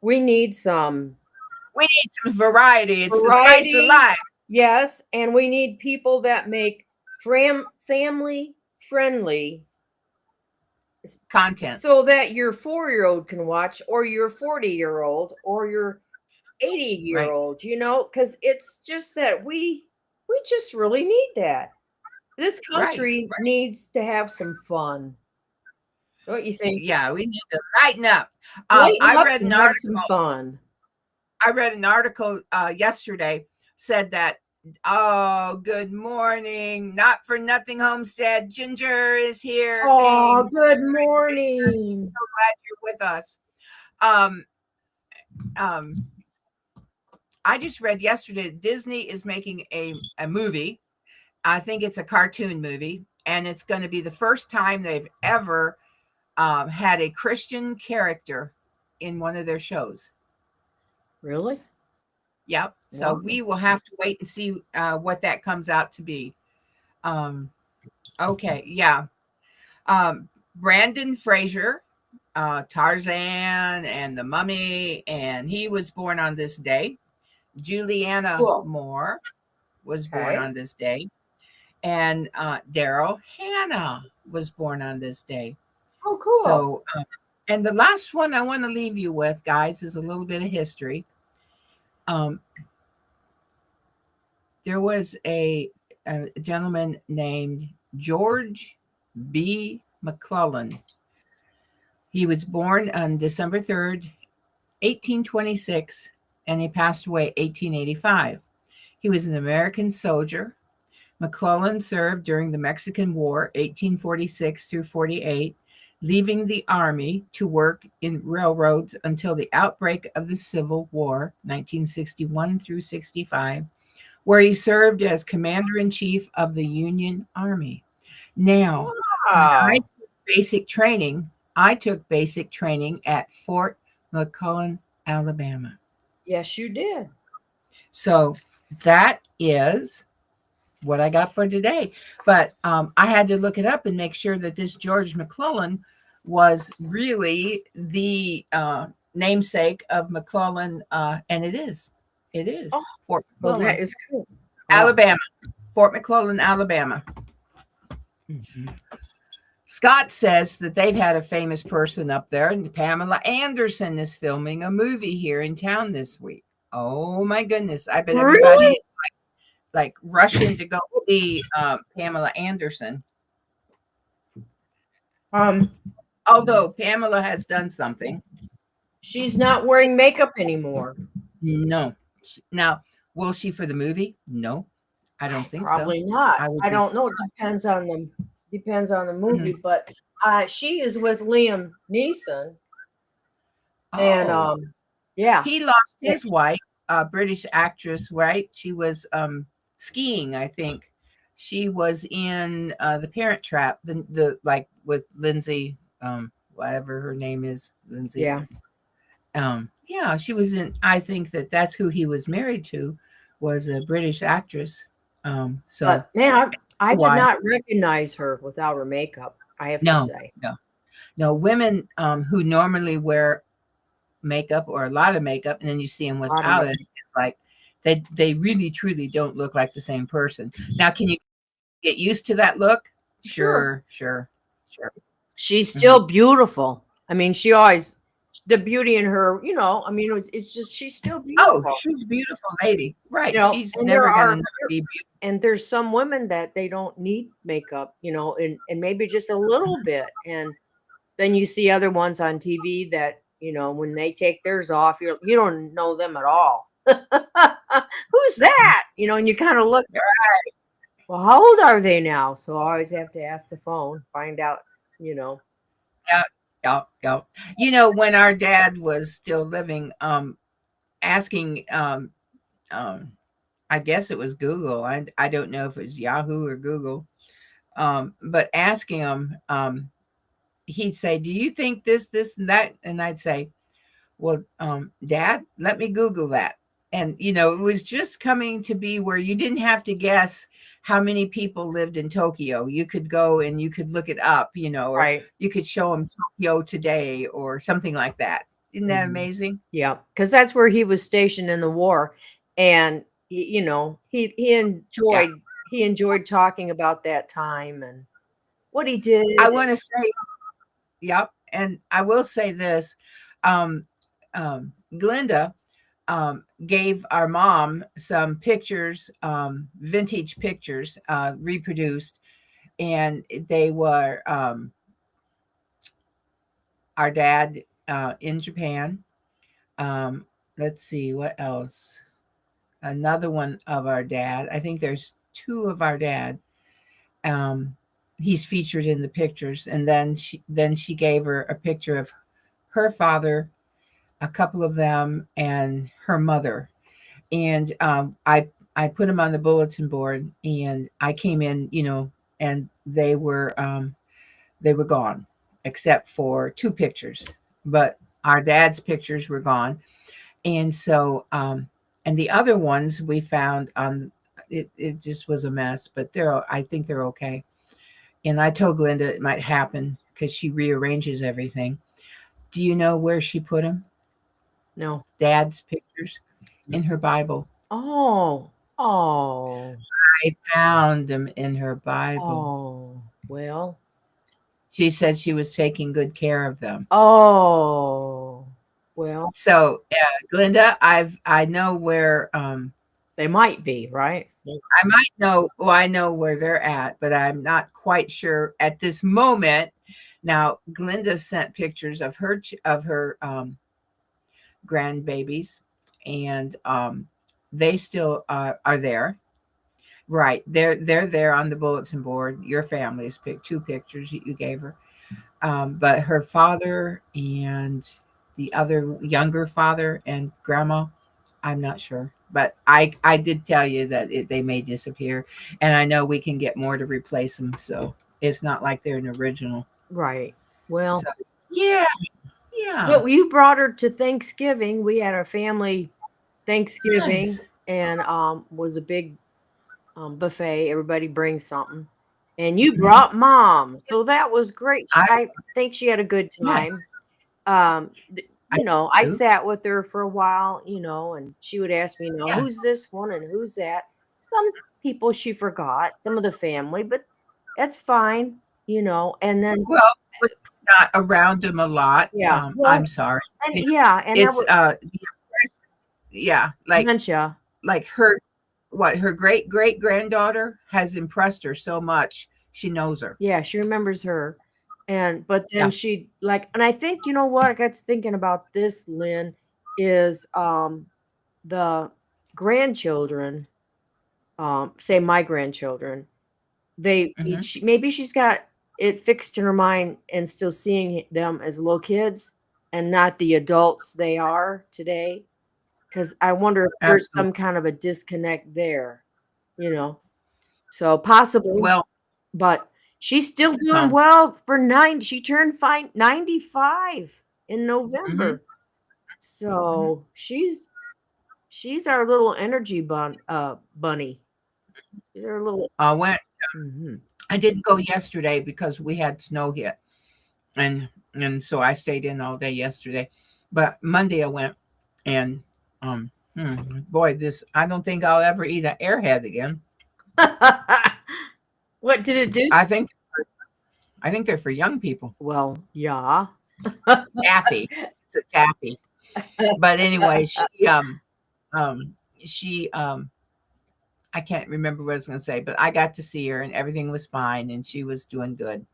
S3: we need some
S4: variety. It's the spice of
S3: variety.
S4: life.
S3: Yes, and we need people that make family friendly
S4: content
S3: so that your 4-year-old can watch, or your 40-year-old, or your 80-year-old, because it's just that we just really need that. This country needs to have some fun. Don't you think?
S4: Yeah, we need to lighten up.
S3: I
S4: read an
S3: have
S4: article.
S3: some fun.
S4: I read an article yesterday, said that, oh, good morning, not for nothing Homestead, Ginger is here.
S3: Oh, good morning.
S4: So glad you're with us. I just read yesterday that Disney is making a movie. I think it's a cartoon movie, and it's going to be the first time they've ever had a Christian character in one of their shows.
S3: Really?
S4: Yep. So we will have to wait and see what that comes out to be. Okay. Yeah. Brandon Fraser, Tarzan and the Mummy, and he was born on this day. Juliana Moore was born on this day. And Daryl Hannah was born on this day.
S3: Oh, cool.
S4: So, and the last one I want to leave you with, guys, is a little bit of history. There was a gentleman named George B. McClellan. He was born on December 3rd, 1826, and he passed away 1885. He was an American soldier. McClellan served during the Mexican War, 1846 through 48, leaving the Army to work in railroads until the outbreak of the Civil War, 1961 through 65, where he served as Commander-in-Chief of the Union Army. Now, I took basic training at Fort McClellan, Alabama.
S3: Yes, you did.
S4: So that is what I got for today. But I had to look it up and make sure that this George McClellan was really the namesake of McClellan, and it is. It is.
S3: Oh,
S4: Fort
S3: McClellan. Well, that is cool.
S4: Alabama. Fort McClellan, Alabama. Mm-hmm. Scott says that they've had a famous person up there, and Pamela Anderson is filming a movie here in town this week. Oh my goodness. I bet everybody is like rushing to go see Pamela Anderson. Although Pamela has done something.
S3: She's not wearing makeup anymore.
S4: No. Now, will she for the movie? No, I don't think
S3: Probably
S4: so.
S3: not. I don't know. It depends on the movie, mm-hmm. But she is with Liam Neeson. And yeah.
S4: He lost his wife, a British actress, right? She was skiing, I think. She was in The Parent Trap, the like with Lindsay, whatever her name is, Lindsay.
S3: Yeah.
S4: Yeah, she was in. I think that's who he was married to, was a British actress. So,
S3: but man, I did not recognize her without her makeup. I have to
S4: No,
S3: say.
S4: no, no. Women who normally wear makeup or a lot of makeup, and then you see them
S3: A lot of
S4: without it, it's like they really truly don't look like the same person. Now, can you get used to that look?
S3: Sure.
S4: Sure.
S3: She's
S4: Mhm.
S3: still beautiful. I mean, she always the beauty in her, I mean, it's just she's still
S4: Oh,
S3: beautiful.
S4: she's a beautiful lady. Right. She's
S3: And
S4: never gonna not be beautiful.
S3: and there's some women that they don't need makeup, and maybe just a little bit. And then you see other ones on TV that, when they take theirs off, you don't know them at all. Who's that? And you kind of look, well, how old are they now? So I always have to ask the phone, find out, you know.
S4: Yeah, yeah. You know, when our dad was still living, asking, um, I guess it was Google. I don't know if it was Yahoo or Google, but asking him, he'd say, "Do you think this, and that?" And I'd say, "Well, Dad, let me Google that." And it was just coming to be where you didn't have to guess how many people lived in Tokyo. You could go and you could look it up, or
S3: Right.
S4: you could show them Tokyo today or something like that. Isn't that
S3: Mhm.
S4: amazing?
S3: Yeah, because that's where he was stationed in the war, and he
S4: Yeah.
S3: enjoyed talking about that time and what he did.
S4: I want to say, yep. And I will say this, um, Glinda gave our mom some pictures, vintage pictures, reproduced, and they were our dad in Japan. Um, let's see what else. Another one of our dad. I think there's two of our dad. Um, he's featured in the pictures, and then she gave her a picture of her father, a couple of them, and her mother. And I put them on the bulletin board, and I came in, and they were gone, except for two pictures. But our dad's pictures were gone, and so and the other ones we found on it. It just was a mess, but I think they're okay. And I told Glenda it might happen because she rearranges everything. Do you know where she put them?
S3: No.
S4: Dad's pictures in her Bible.
S3: Oh, oh,
S4: I found them in her Bible.
S3: oh. Well,
S4: She said she was taking good care of them.
S3: oh, well.
S4: So, Glinda, I know where
S3: They might be right.
S4: I might know. Well, I know where they're at, but I'm not quite sure at this moment. Now, Glinda sent pictures of her grandbabies, and they still are there. Right, they're there on the bulletin board. Your family's picked two pictures you gave her. But her father and the other younger father and grandma, I'm not sure. But I did tell you that they may disappear, and I know we can get more to replace them. So it's not like they're an original.
S3: Right. Well,
S4: So yeah, yeah,
S3: but you brought her to Thanksgiving. We had a family Thanksgiving,
S4: nice.
S3: and was a big buffet. Everybody brings something, and you
S4: Mhm.
S3: brought mom, so that was great.
S4: I
S3: I think she had a good
S4: Yes,
S3: time.
S4: I
S3: I
S4: do.
S3: sat with her for a while, and she would ask me,
S4: Yeah.
S3: who's this one and who's that? Some people she forgot, some of the family, but that's fine, and then,
S4: Well, but not around them a lot.
S3: yeah,
S4: I'm
S3: well,
S4: sorry.
S3: and
S4: You know,
S3: yeah, and that
S4: it's
S3: was
S4: yeah,
S3: dementia.
S4: like her great great granddaughter has impressed her so much she knows her.
S3: Yeah, she remembers her. But then
S4: Yeah.
S3: she and I think, you know what, I got to thinking about this, Lynn, is the grandchildren, say my grandchildren,
S4: Hmm.
S3: maybe she's got it fixed in her mind and still seeing them as little kids and not the adults they are today. Because I wonder if there's some
S4: Absolutely.
S3: kind of a disconnect there, you know. So possibly,
S4: Well,
S3: but she's still doing
S4: huh.
S3: well for nine. She turned 95 in
S4: Hmm.
S3: November. So she's our little energy bunny. She's our little.
S4: I went
S3: Mhm.
S4: I didn't go yesterday because we had snow hit, and so I stayed in all day yesterday. But Monday I went, and boy, this I don't think I'll ever eat an airhead again.
S3: What did it do?
S4: I think they're for young people.
S3: Well, yeah.
S4: Taffy, it's a taffy. But anyway, she I can't remember what I was going to say, but I got to see her and everything was fine and she was doing good.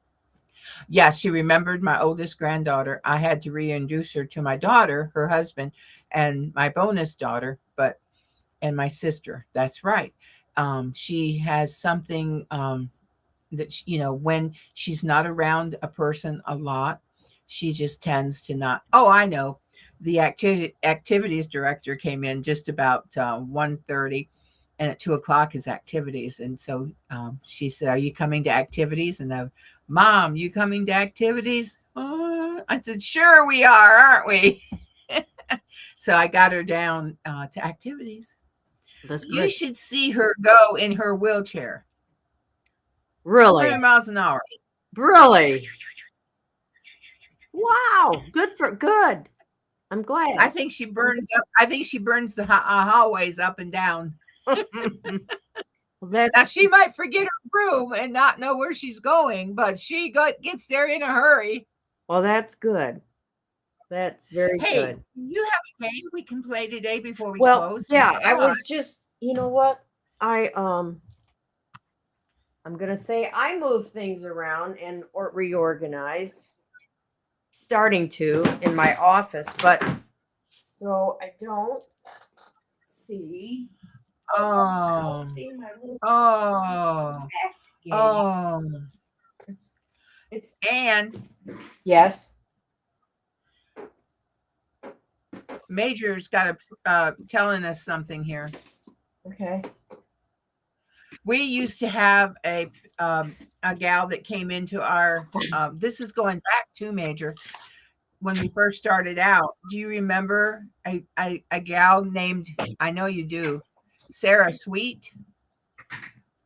S4: Yeah, she remembered my oldest granddaughter. I had to reintroduce her to my daughter, her husband, and my bonus daughter, and my sister. That's right. She has something that, when she's not around a person a lot, she just tends to not. Oh, I know. The activities director came in just about 1:30, and at 2:00 is activities. And so she said, "Are you coming to activities?" And Mom, you coming to activities? I said, "Sure we are, aren't we?" So I got her down to activities.
S3: That's
S4: You
S3: good.
S4: should see her go in her wheelchair.
S3: Really?
S4: 100 miles an hour.
S3: Really? Wow. Good. I'm glad.
S4: I think she burns up. I think she burns the hallways up and down.
S3: Well,
S4: Now she might forget her room and not know where she's going, but she gets there in a hurry.
S3: well, that's good. That's very
S4: Hey,
S3: good.
S4: you have a game we can play today before we
S3: Well,
S4: close?
S3: yeah, I
S4: Because-
S3: was just, you know what? I'm gonna say I moved things around and or reorganized, starting to in my office, but so I don't see.
S4: Oh,
S3: See my little
S4: oh,
S3: fact game.
S4: oh,
S3: It's
S4: and
S3: yes.
S4: Major's got telling us something here.
S3: Okay.
S4: We used to have a gal that came into our. This is going back to Major when we first started out. Do you remember a gal named? I know you do. Sarah Sweet.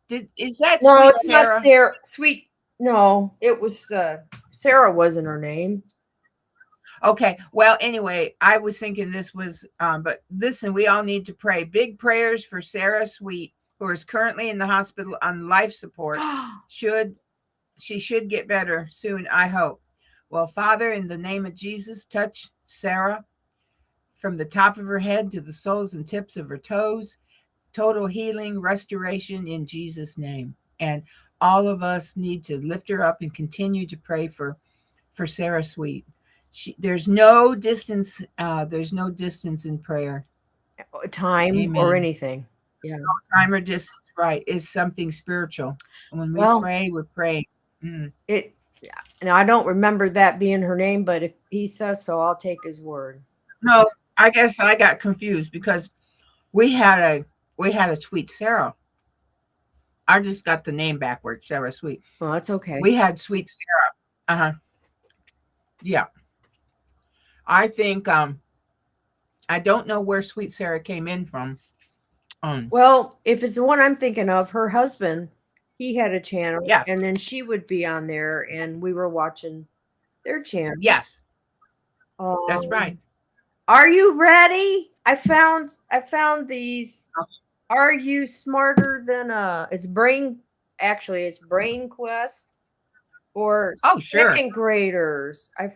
S4: Is that
S3: No,
S4: Sweet
S3: it's
S4: Sarah?
S3: not Sarah. Sweet. No, it was Sarah wasn't her name.
S4: Okay. Well, anyway, I was thinking this was, but listen, we all need to pray big prayers for Sarah Sweet, who is currently in the hospital on life support. She should get better soon, I hope. Well, Father, in the name of Jesus, touch Sarah from the top of her head to the soles and tips of her toes. Total healing, restoration in Jesus' name. And all of us need to lift her up and continue to pray for Sarah Sweet. There's no distance. There's no distance in prayer.
S3: Time
S4: Amen.
S3: or anything. Yeah.
S4: Time or distance, right, is something spiritual. And when we pray, we're praying.
S3: It. Now I don't remember that being her name, but if he says so, I'll take his word.
S4: No, I guess I got confused because we had a Sweet Sarah. I just got the name backwards, Sarah Sweet.
S3: Well, that's okay.
S4: We had Sweet Sarah. Yeah. I think I don't know where Sweet Sarah came in from.
S3: Well, if it's the one I'm thinking of, her husband, he had a channel,
S4: Yeah.
S3: and then she would be on there, and we were watching their channel.
S4: Yes, that's right.
S3: Are you ready? I found these. Are you smarter than it's brain? Actually, it's Brain Quest or
S4: sure.
S3: second graders. I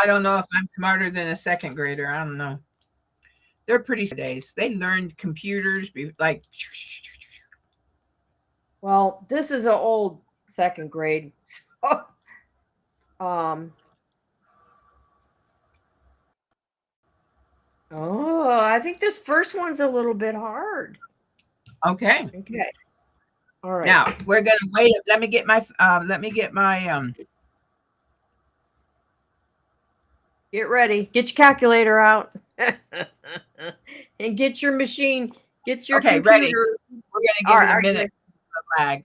S4: don't know if I'm smarter than a second grader. I don't know. They're pretty days. They learned computers like.
S3: Well, this is an old second grade. Oh, I think this first one's a little bit hard.
S4: Okay.
S3: All right.
S4: Now we're gonna wait. Let me get my
S3: Get ready. Get your calculator out. And get your machine. Get your computer.
S4: Ready. We're gonna give it a minute of lag.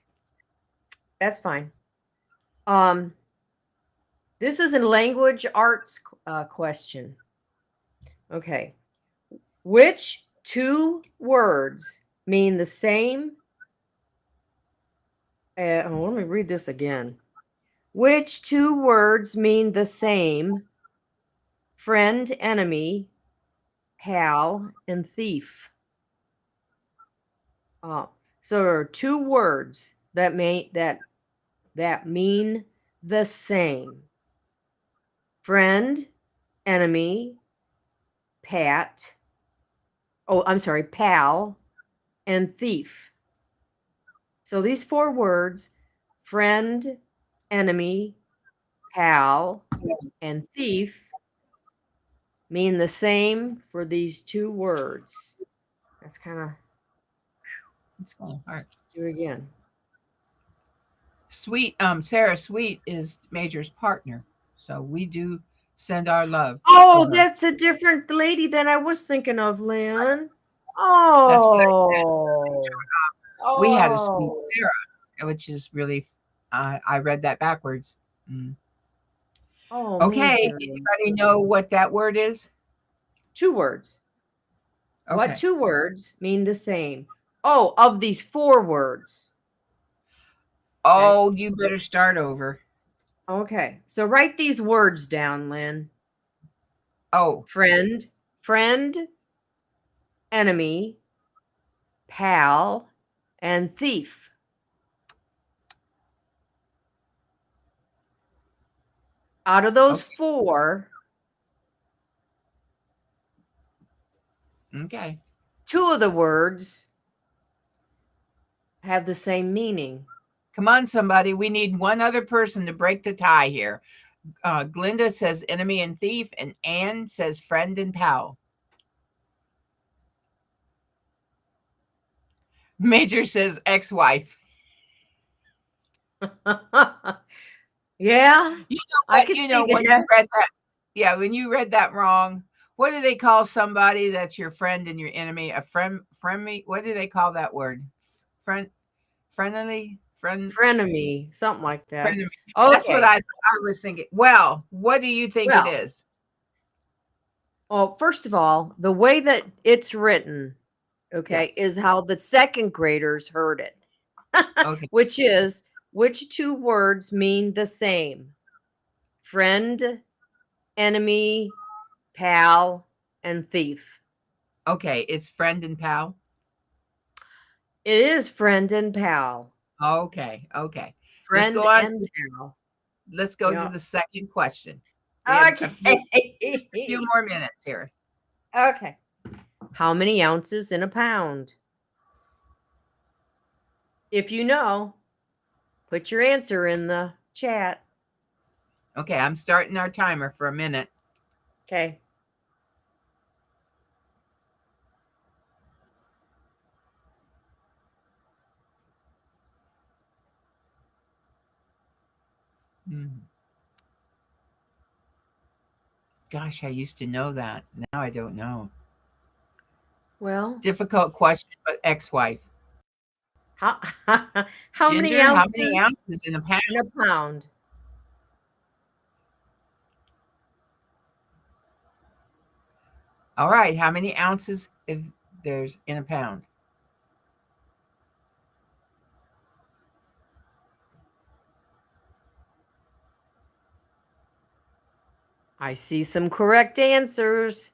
S3: That's fine. This is a language arts question. Okay. Which two words mean the same Let me read this again. Which two words mean the same? Friend, enemy, pal, and thief. So there are two words that mean the same. Friend, enemy, pal, and thief. So these four words, friend, enemy, pal, and thief, mean the same for these two words. That's kind of,
S4: It's going hard.
S3: do it again.
S4: Sweet, Sarah Sweet is Major's partner. So we do send our love.
S3: Oh,
S4: to her.
S3: that's a different lady than I was thinking of, Lynn.
S4: That's what I
S3: Oh.
S4: We had a Sweet Sarah, which is really, I read that backwards. Mm.
S3: Oh,
S4: Okay,
S3: Major.
S4: anybody know what that word is?
S3: Two words.
S4: Okay.
S3: What two words mean the same? Oh, of these four words.
S4: Oh, you better start over.
S3: Okay. So write these words down, Lynn.
S4: Oh,
S3: Friend, enemy, pal, and thief. Out of those four,
S4: okay.
S3: two of the words have the same meaning.
S4: Come on, somebody. We need one other person to break the tie here. Glinda says enemy and thief, and Anne says friend and pal. Major says ex-wife.
S3: Yeah,
S4: You
S3: I could see
S4: when
S3: that.
S4: you read that. Yeah, when you read that wrong, what do they call somebody that's your friend and your enemy? A friendly. What do they call that word? Frenemy.
S3: Frenemy, something like that.
S4: Frenemy.
S3: Okay.
S4: That's what I was thinking. Well, what do you think it is?
S3: Well, first of all, the way that it's written, okay, is how the second graders heard it.
S4: Okay.
S3: Which is, which two words mean the same? Friend, enemy, pal, and thief.
S4: Okay, it's friend and pal.
S3: It is friend and pal.
S4: Okay.
S3: Friend and pal.
S4: Let's go to the second question.
S3: Okay.
S4: Just a few more minutes here.
S3: Okay. How many ounces in a pound? If you know, put your answer in the chat.
S4: Okay, I'm starting our timer for a minute.
S3: Okay.
S4: Gosh, I used to know that. Now I don't know.
S3: Well,
S4: difficult question, but ex-wife.
S3: how
S4: Ginger,
S3: many ounces?
S4: how many ounces in a pound?
S3: In a pound.
S4: All right, how many ounces if there's in a pound?
S3: I see some correct answers.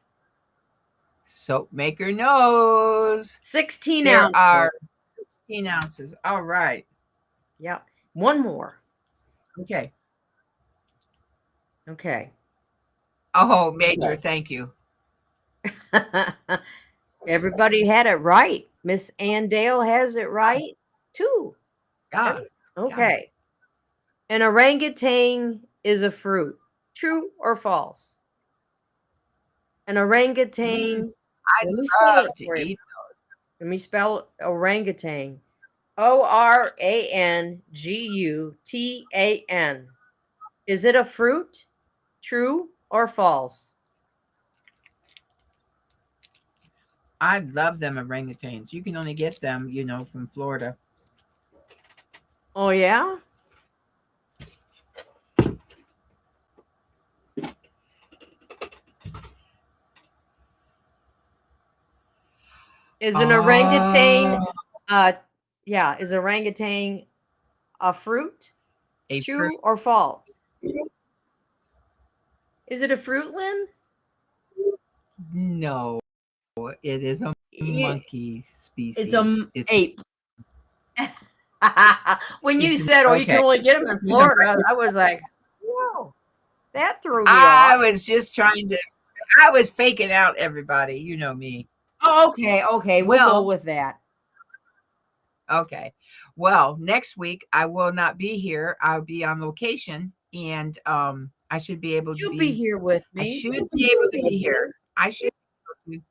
S4: Soap maker knows.
S3: 16
S4: there
S3: ounces.
S4: are 16 ounces. All right.
S3: Yep. One more.
S4: Okay.
S3: Okay.
S4: Oh, Major, thank you.
S3: Everybody had it right. Miss Ann Dale has it right too.
S4: Yeah.
S3: Okay. An orangutan is a fruit. True or false? An orangutan.
S4: I'd love to eat those.
S3: Let me spell orangutan. Orangutan. Is it a fruit? True or false?
S4: I love them orangutans. You can only get them, from Florida.
S3: Oh, yeah? Is an orangutan, is orangutan A fruit?
S4: A
S3: True
S4: fruit.
S3: or false? Is it a fruit, Lynn?
S4: No, it is a monkey
S3: It's
S4: species. It's
S3: ape. When you
S4: it's
S3: said, "Oh, you can
S4: okay.
S3: only get them in
S4: You know,
S3: Florida," I was like, "Whoa, that threw me
S4: I
S3: off."
S4: was just trying to. I was faking out everybody. You know me.
S3: Oh, okay, we'll go
S4: Well,
S3: with that.
S4: okay. Well, next week I will not be here. I'll be on location, and I should be able to
S3: You'll be
S4: be.
S3: here with
S4: I
S3: me.
S4: should be able to be here. I should. Be able to.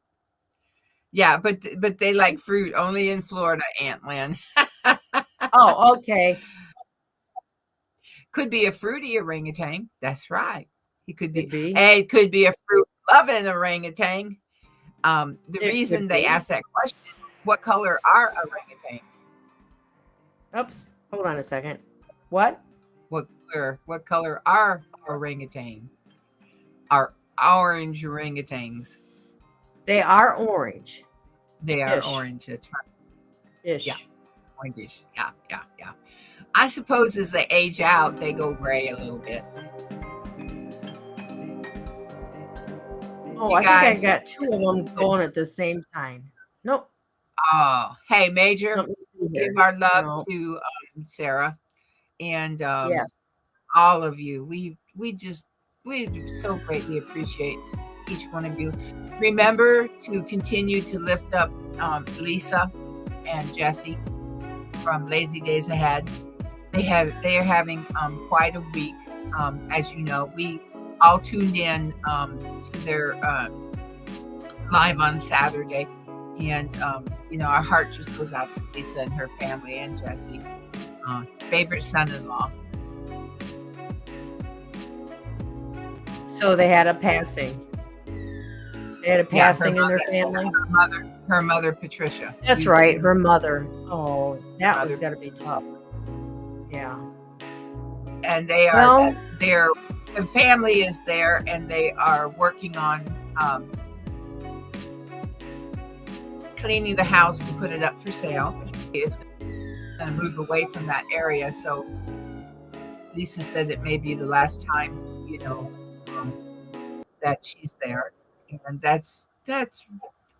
S4: Yeah, but they like fruit only in Florida, Aunt Lynn.
S3: Oh, okay.
S4: Could be a fruity orangutan. That's right. He could be.
S3: Could be.
S4: It could be a fruit loving orangutan. The
S3: It
S4: reason
S3: could
S4: they
S3: be.
S4: ask that question is, what color are orangutans?
S3: Oops. Hold on a second. What?
S4: What color are orangutans? Are orange orangutans?
S3: They are orange.
S4: They are
S3: Ish.
S4: orange. That's right.
S3: Ish.
S4: Yeah. Orangish. Yeah. I suppose as they age out, they go gray a little bit.
S3: Oh,
S4: You
S3: I
S4: guys,
S3: think I got two of them going at the same time. Nope.
S4: oh, hey, Major,
S3: Let me see here.
S4: give our love
S3: No.
S4: to Sarah and
S3: Yes.
S4: all of you. We so greatly appreciate each one of you. Remember to continue to lift up Lisa and Jesse from Lazy Days Ahead. They are having quite a week. As you know, we all tuned in to their live on Saturday, and our heart just goes out to Lisa and her family and Jesse, favorite son-in-law.
S3: So they had a passing. They had a
S4: Yeah,
S3: passing in their family.
S4: Her mother, Patricia.
S3: That's right, her mother. Oh, that
S4: Mother.
S3: was got to be tough. Yeah.
S4: And they are the family is there, and they are working on cleaning the house to put it up for sale. He is going to move away from that area, so Lisa said it may be the last time that she's there, and that's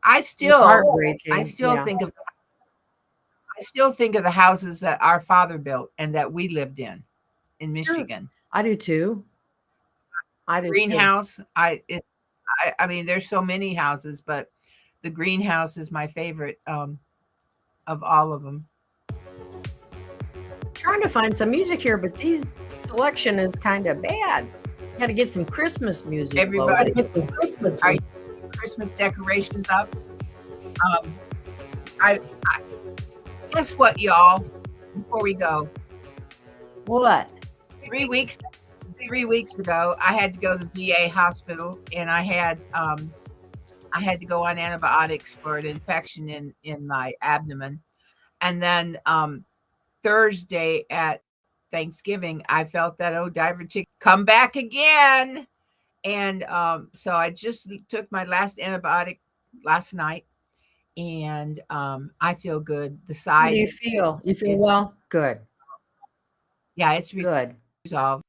S4: I still
S3: Heartbreaking. Yeah.
S4: I still think of the houses that our father built and that we lived in Michigan.
S3: I do too. I do too.
S4: Greenhouse. I mean, there's so many houses, but the greenhouse is my favorite of all of them.
S3: Trying to find some music here, but these selection is kind of bad. Got to get some Christmas music.
S4: Everybody,
S3: get some Christmas.
S4: Are Christmas decorations up? I guess what, y'all? Before we go,
S3: What?
S4: 3 weeks ago, I had to go to the VA hospital, and I had to go on antibiotics for an infection in my abdomen, and then Thursday at Thanksgiving, I felt that diverticulitis come back again, and so I just took my last antibiotic last night, and I feel good. The side.
S3: How do you feel? You feel well? Good.
S4: Yeah, it's
S3: Good.
S4: resolved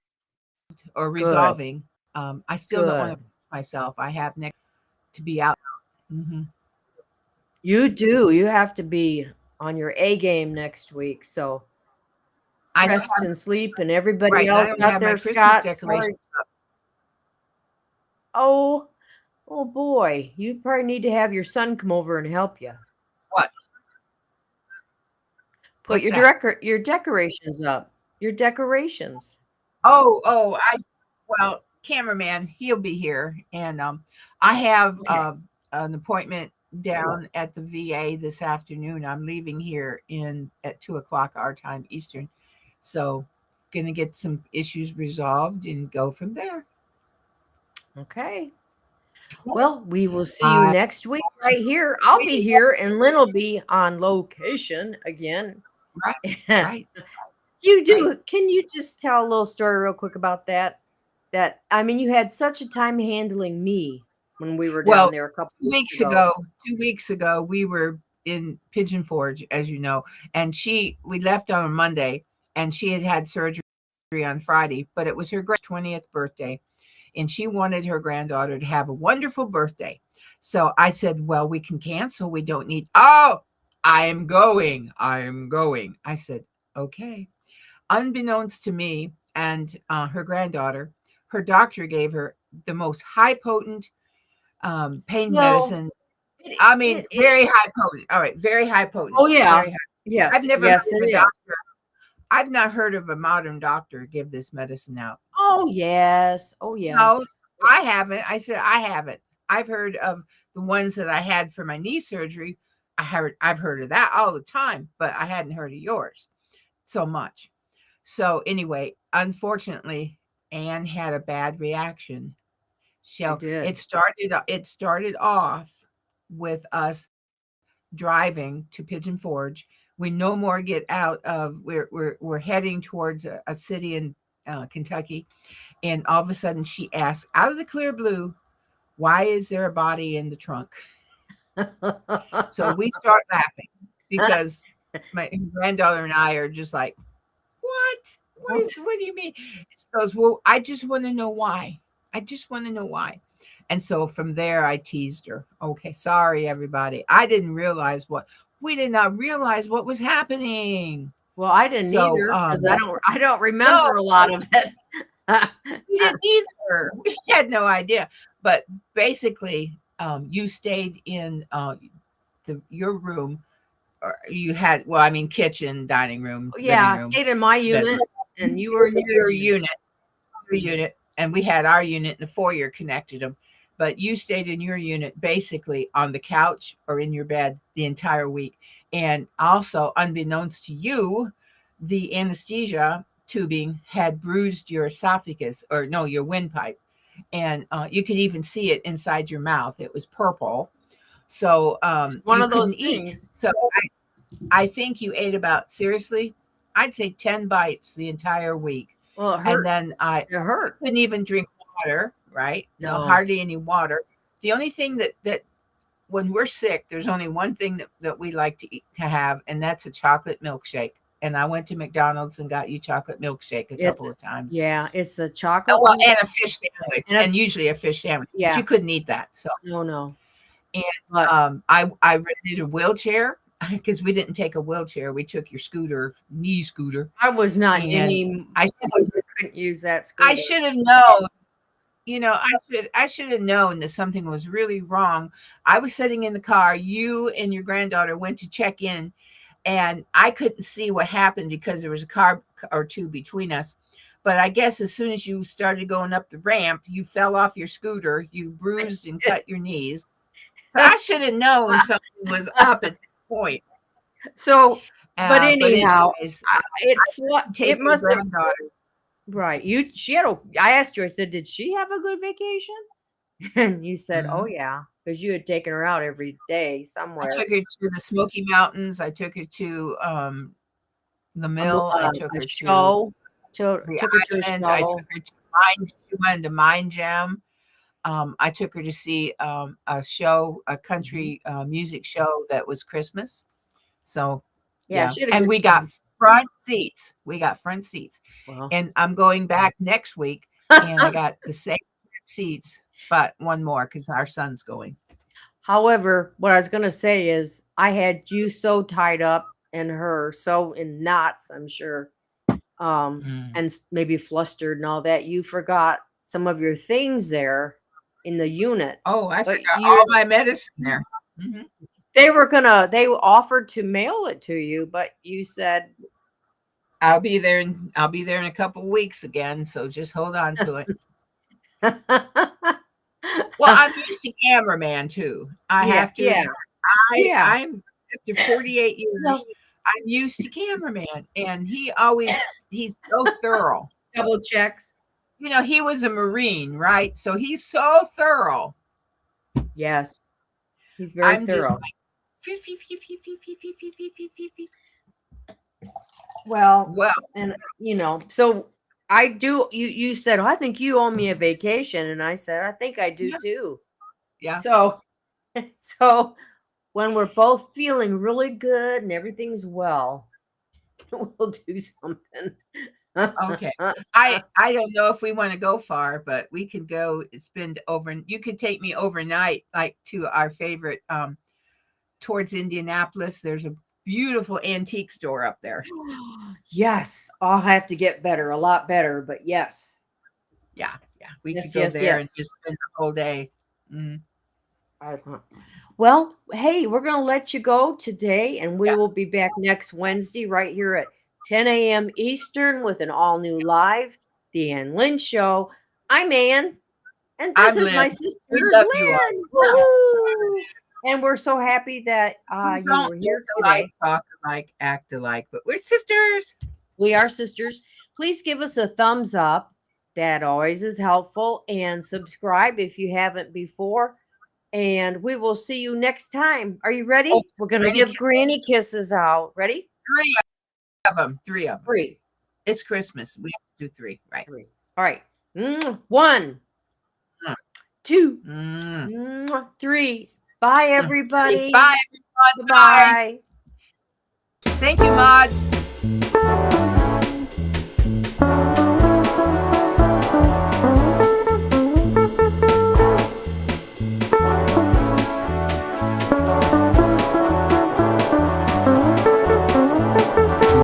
S4: or resolving. I still don't want to push myself. I have next to be out. Mm-hmm.
S3: You do. You have to be on your A game next week. So rest and sleep, and everybody else got their Scott. Oh boy. You probably need to have your son come over and help you.
S4: What?
S3: Put your decorations up. Your decorations.
S4: Well, cameraman, he'll be here, and I have an appointment down at the VA this afternoon. I'm leaving here at 2:00 our time Eastern, so gonna get some issues resolved and go from there.
S3: Okay. Well, we will see you next week right here. I'll be here, and Lynn will be on location again.
S4: Right.
S3: You do. Right. Can you just tell a little story real quick about that? I mean, you had such a time handling me when we were down there a couple weeks ago.
S4: 2 weeks ago, we were in Pigeon Forge, as you know, and we left on a Monday, and she had had surgery on Friday, but it was her 20th birthday, and she wanted her granddaughter to have a wonderful birthday. So I said, well, we can cancel. We don't need, oh, I am going. I am going. I said, okay. Unbeknownst to me and her granddaughter, her doctor gave her the most high potent pain
S3: Well,
S4: medicine. I mean, very high potent. All right, very high potent.
S3: Oh yeah.
S4: Very high.
S3: Yes.
S4: I've never
S3: yes,
S4: heard of
S3: it
S4: a
S3: is.
S4: doctor. I've not heard of a modern doctor give this medicine out.
S3: Oh yes. Oh yes.
S4: No, I haven't. I said I haven't. I've heard of the ones that I had for my knee surgery. I've heard of that all the time, but I hadn't heard of yours so much. So anyway, unfortunately, Anne had a bad reaction. So
S3: did.
S4: it started off with us driving to Pigeon Forge. We no more get out of we're heading towards a city in Kentucky, and all of a sudden she asked out of the clear blue, why is there a body in the trunk? So we start laughing because my granddaughter and I are just like, what do you mean? She goes, well, I just want to know why. I just want to know why. And so from there, I teased her. Okay, sorry, everybody. I didn't realize we did not realize what was happening.
S3: Well, I didn't either because I don't remember a lot of it.
S4: We didn't either. We had no idea. But basically, you stayed in your room. Or you had, well, I mean, kitchen, dining room.
S3: Yeah,
S4: living room,
S3: I stayed in my unit,
S4: bedroom.
S3: and you were in
S4: your unit, and we had our unit, and the foyer connected them. But you stayed in your unit basically on the couch or in your bed the entire week. And also, unbeknownst to you, the anesthesia tubing had bruised your esophagus, or no, your windpipe. And you could even see it inside your mouth. It was purple. So
S3: one
S4: you
S3: of those
S4: couldn't eat.
S3: things.
S4: So I think you ate about, seriously, I'd say 10 bites the entire week.
S3: Well, it hurt.
S4: And then
S3: It hurt.
S4: couldn't even drink water, right?
S3: No.
S4: Hardly any water. The only thing that when we're sick, there's only one thing that we like to eat, to have, and that's a chocolate milkshake. And I went to McDonald's and got you chocolate milkshake a couple of times.
S3: Yeah, it's a chocolate.
S4: Well, and a fish sandwich, and usually a fish sandwich.
S3: Yeah.
S4: But you couldn't eat that. So
S3: no.
S4: And I rented a wheelchair because we didn't take a wheelchair. We took your knee scooter.
S3: I was not any. I couldn't use that scooter.
S4: I should have known. I should have known that something was really wrong. I was sitting in the car. You and your granddaughter went to check in, and I couldn't see what happened because there was a car or two between us. But I guess as soon as you started going up the ramp, you fell off your scooter. You bruised and cut your knees. So I should have known something was up at that point.
S3: So, but anyhow,
S4: but
S3: it must have. Right. I asked you, I said, did she have a good vacation? And you said, oh yeah, because you had taken her out every day somewhere.
S4: I took her to the Smoky Mountains. I took her to the mill. I took her
S3: to the
S4: island. I took her to Mine. She went to Mine Jam. I took her to see a country music show that was Christmas. So yeah. And we got front seats. Wow. And I'm going back next week, and I got the same seats, but one more because our son's going.
S3: However, what I was going to say is I had you so tied up and her so in knots, I'm sure, and maybe flustered and all that, you forgot some of your things there in the unit.
S4: Oh, I forgot all my medicine there. Mm-hmm.
S3: They offered to mail it to you, but you said,
S4: I'll be there in a couple of weeks again, so just hold on to it. Well, I'm used to cameraman too. I have to. Yeah. I'm after 48 years. I'm used to cameraman, and he's so thorough.
S3: Double checks.
S4: He was a Marine, right? So he's so thorough.
S3: Yes, he's very thorough. Well, and so I do. You said, I think you owe me a vacation, and I said, I think I do too. Yeah. So when we're both feeling really good and everything's well, We'll do something.
S4: Okay. I don't know if we want to go far, but we could go spend over. You could take me overnight, like to our favorite towards Indianapolis. There's a beautiful antique store up there.
S3: Yes, I'll have to get better, a lot better, but yes.
S4: Yeah, we
S3: Yes,
S4: could go
S3: yes,
S4: there and
S3: yes.
S4: just spend the whole day. Mhm.
S3: Uh-huh. Well, hey, we're going to let you go today, and we will be back next Wednesday right here at 10 a.m. Eastern with an all new live, The Ann Lynn Show. I'm Ann, and this
S4: I'm
S3: is my
S4: Lynn.
S3: sister,
S4: We love you all.
S3: Lynn. Woo-hoo! And we're so happy that you
S4: Don't
S3: were here
S4: look alike,
S3: today.
S4: talk alike, act alike, but we're sisters.
S3: We are sisters. Please give us a thumbs up. That always is helpful. And subscribe if you haven't before. And we will see you next time. Are you ready?
S4: Oh,
S3: We're going to
S4: granny
S3: give
S4: kisses.
S3: granny kisses out. Ready?
S4: 3 of them.
S3: 3.
S4: It's Christmas. We have to do 3, right?
S3: 3. All right. 1, 2,
S4: Mm.
S3: 3. Bye, everybody.
S4: Bye, everyone.
S3: Bye.
S4: Thank you, mods.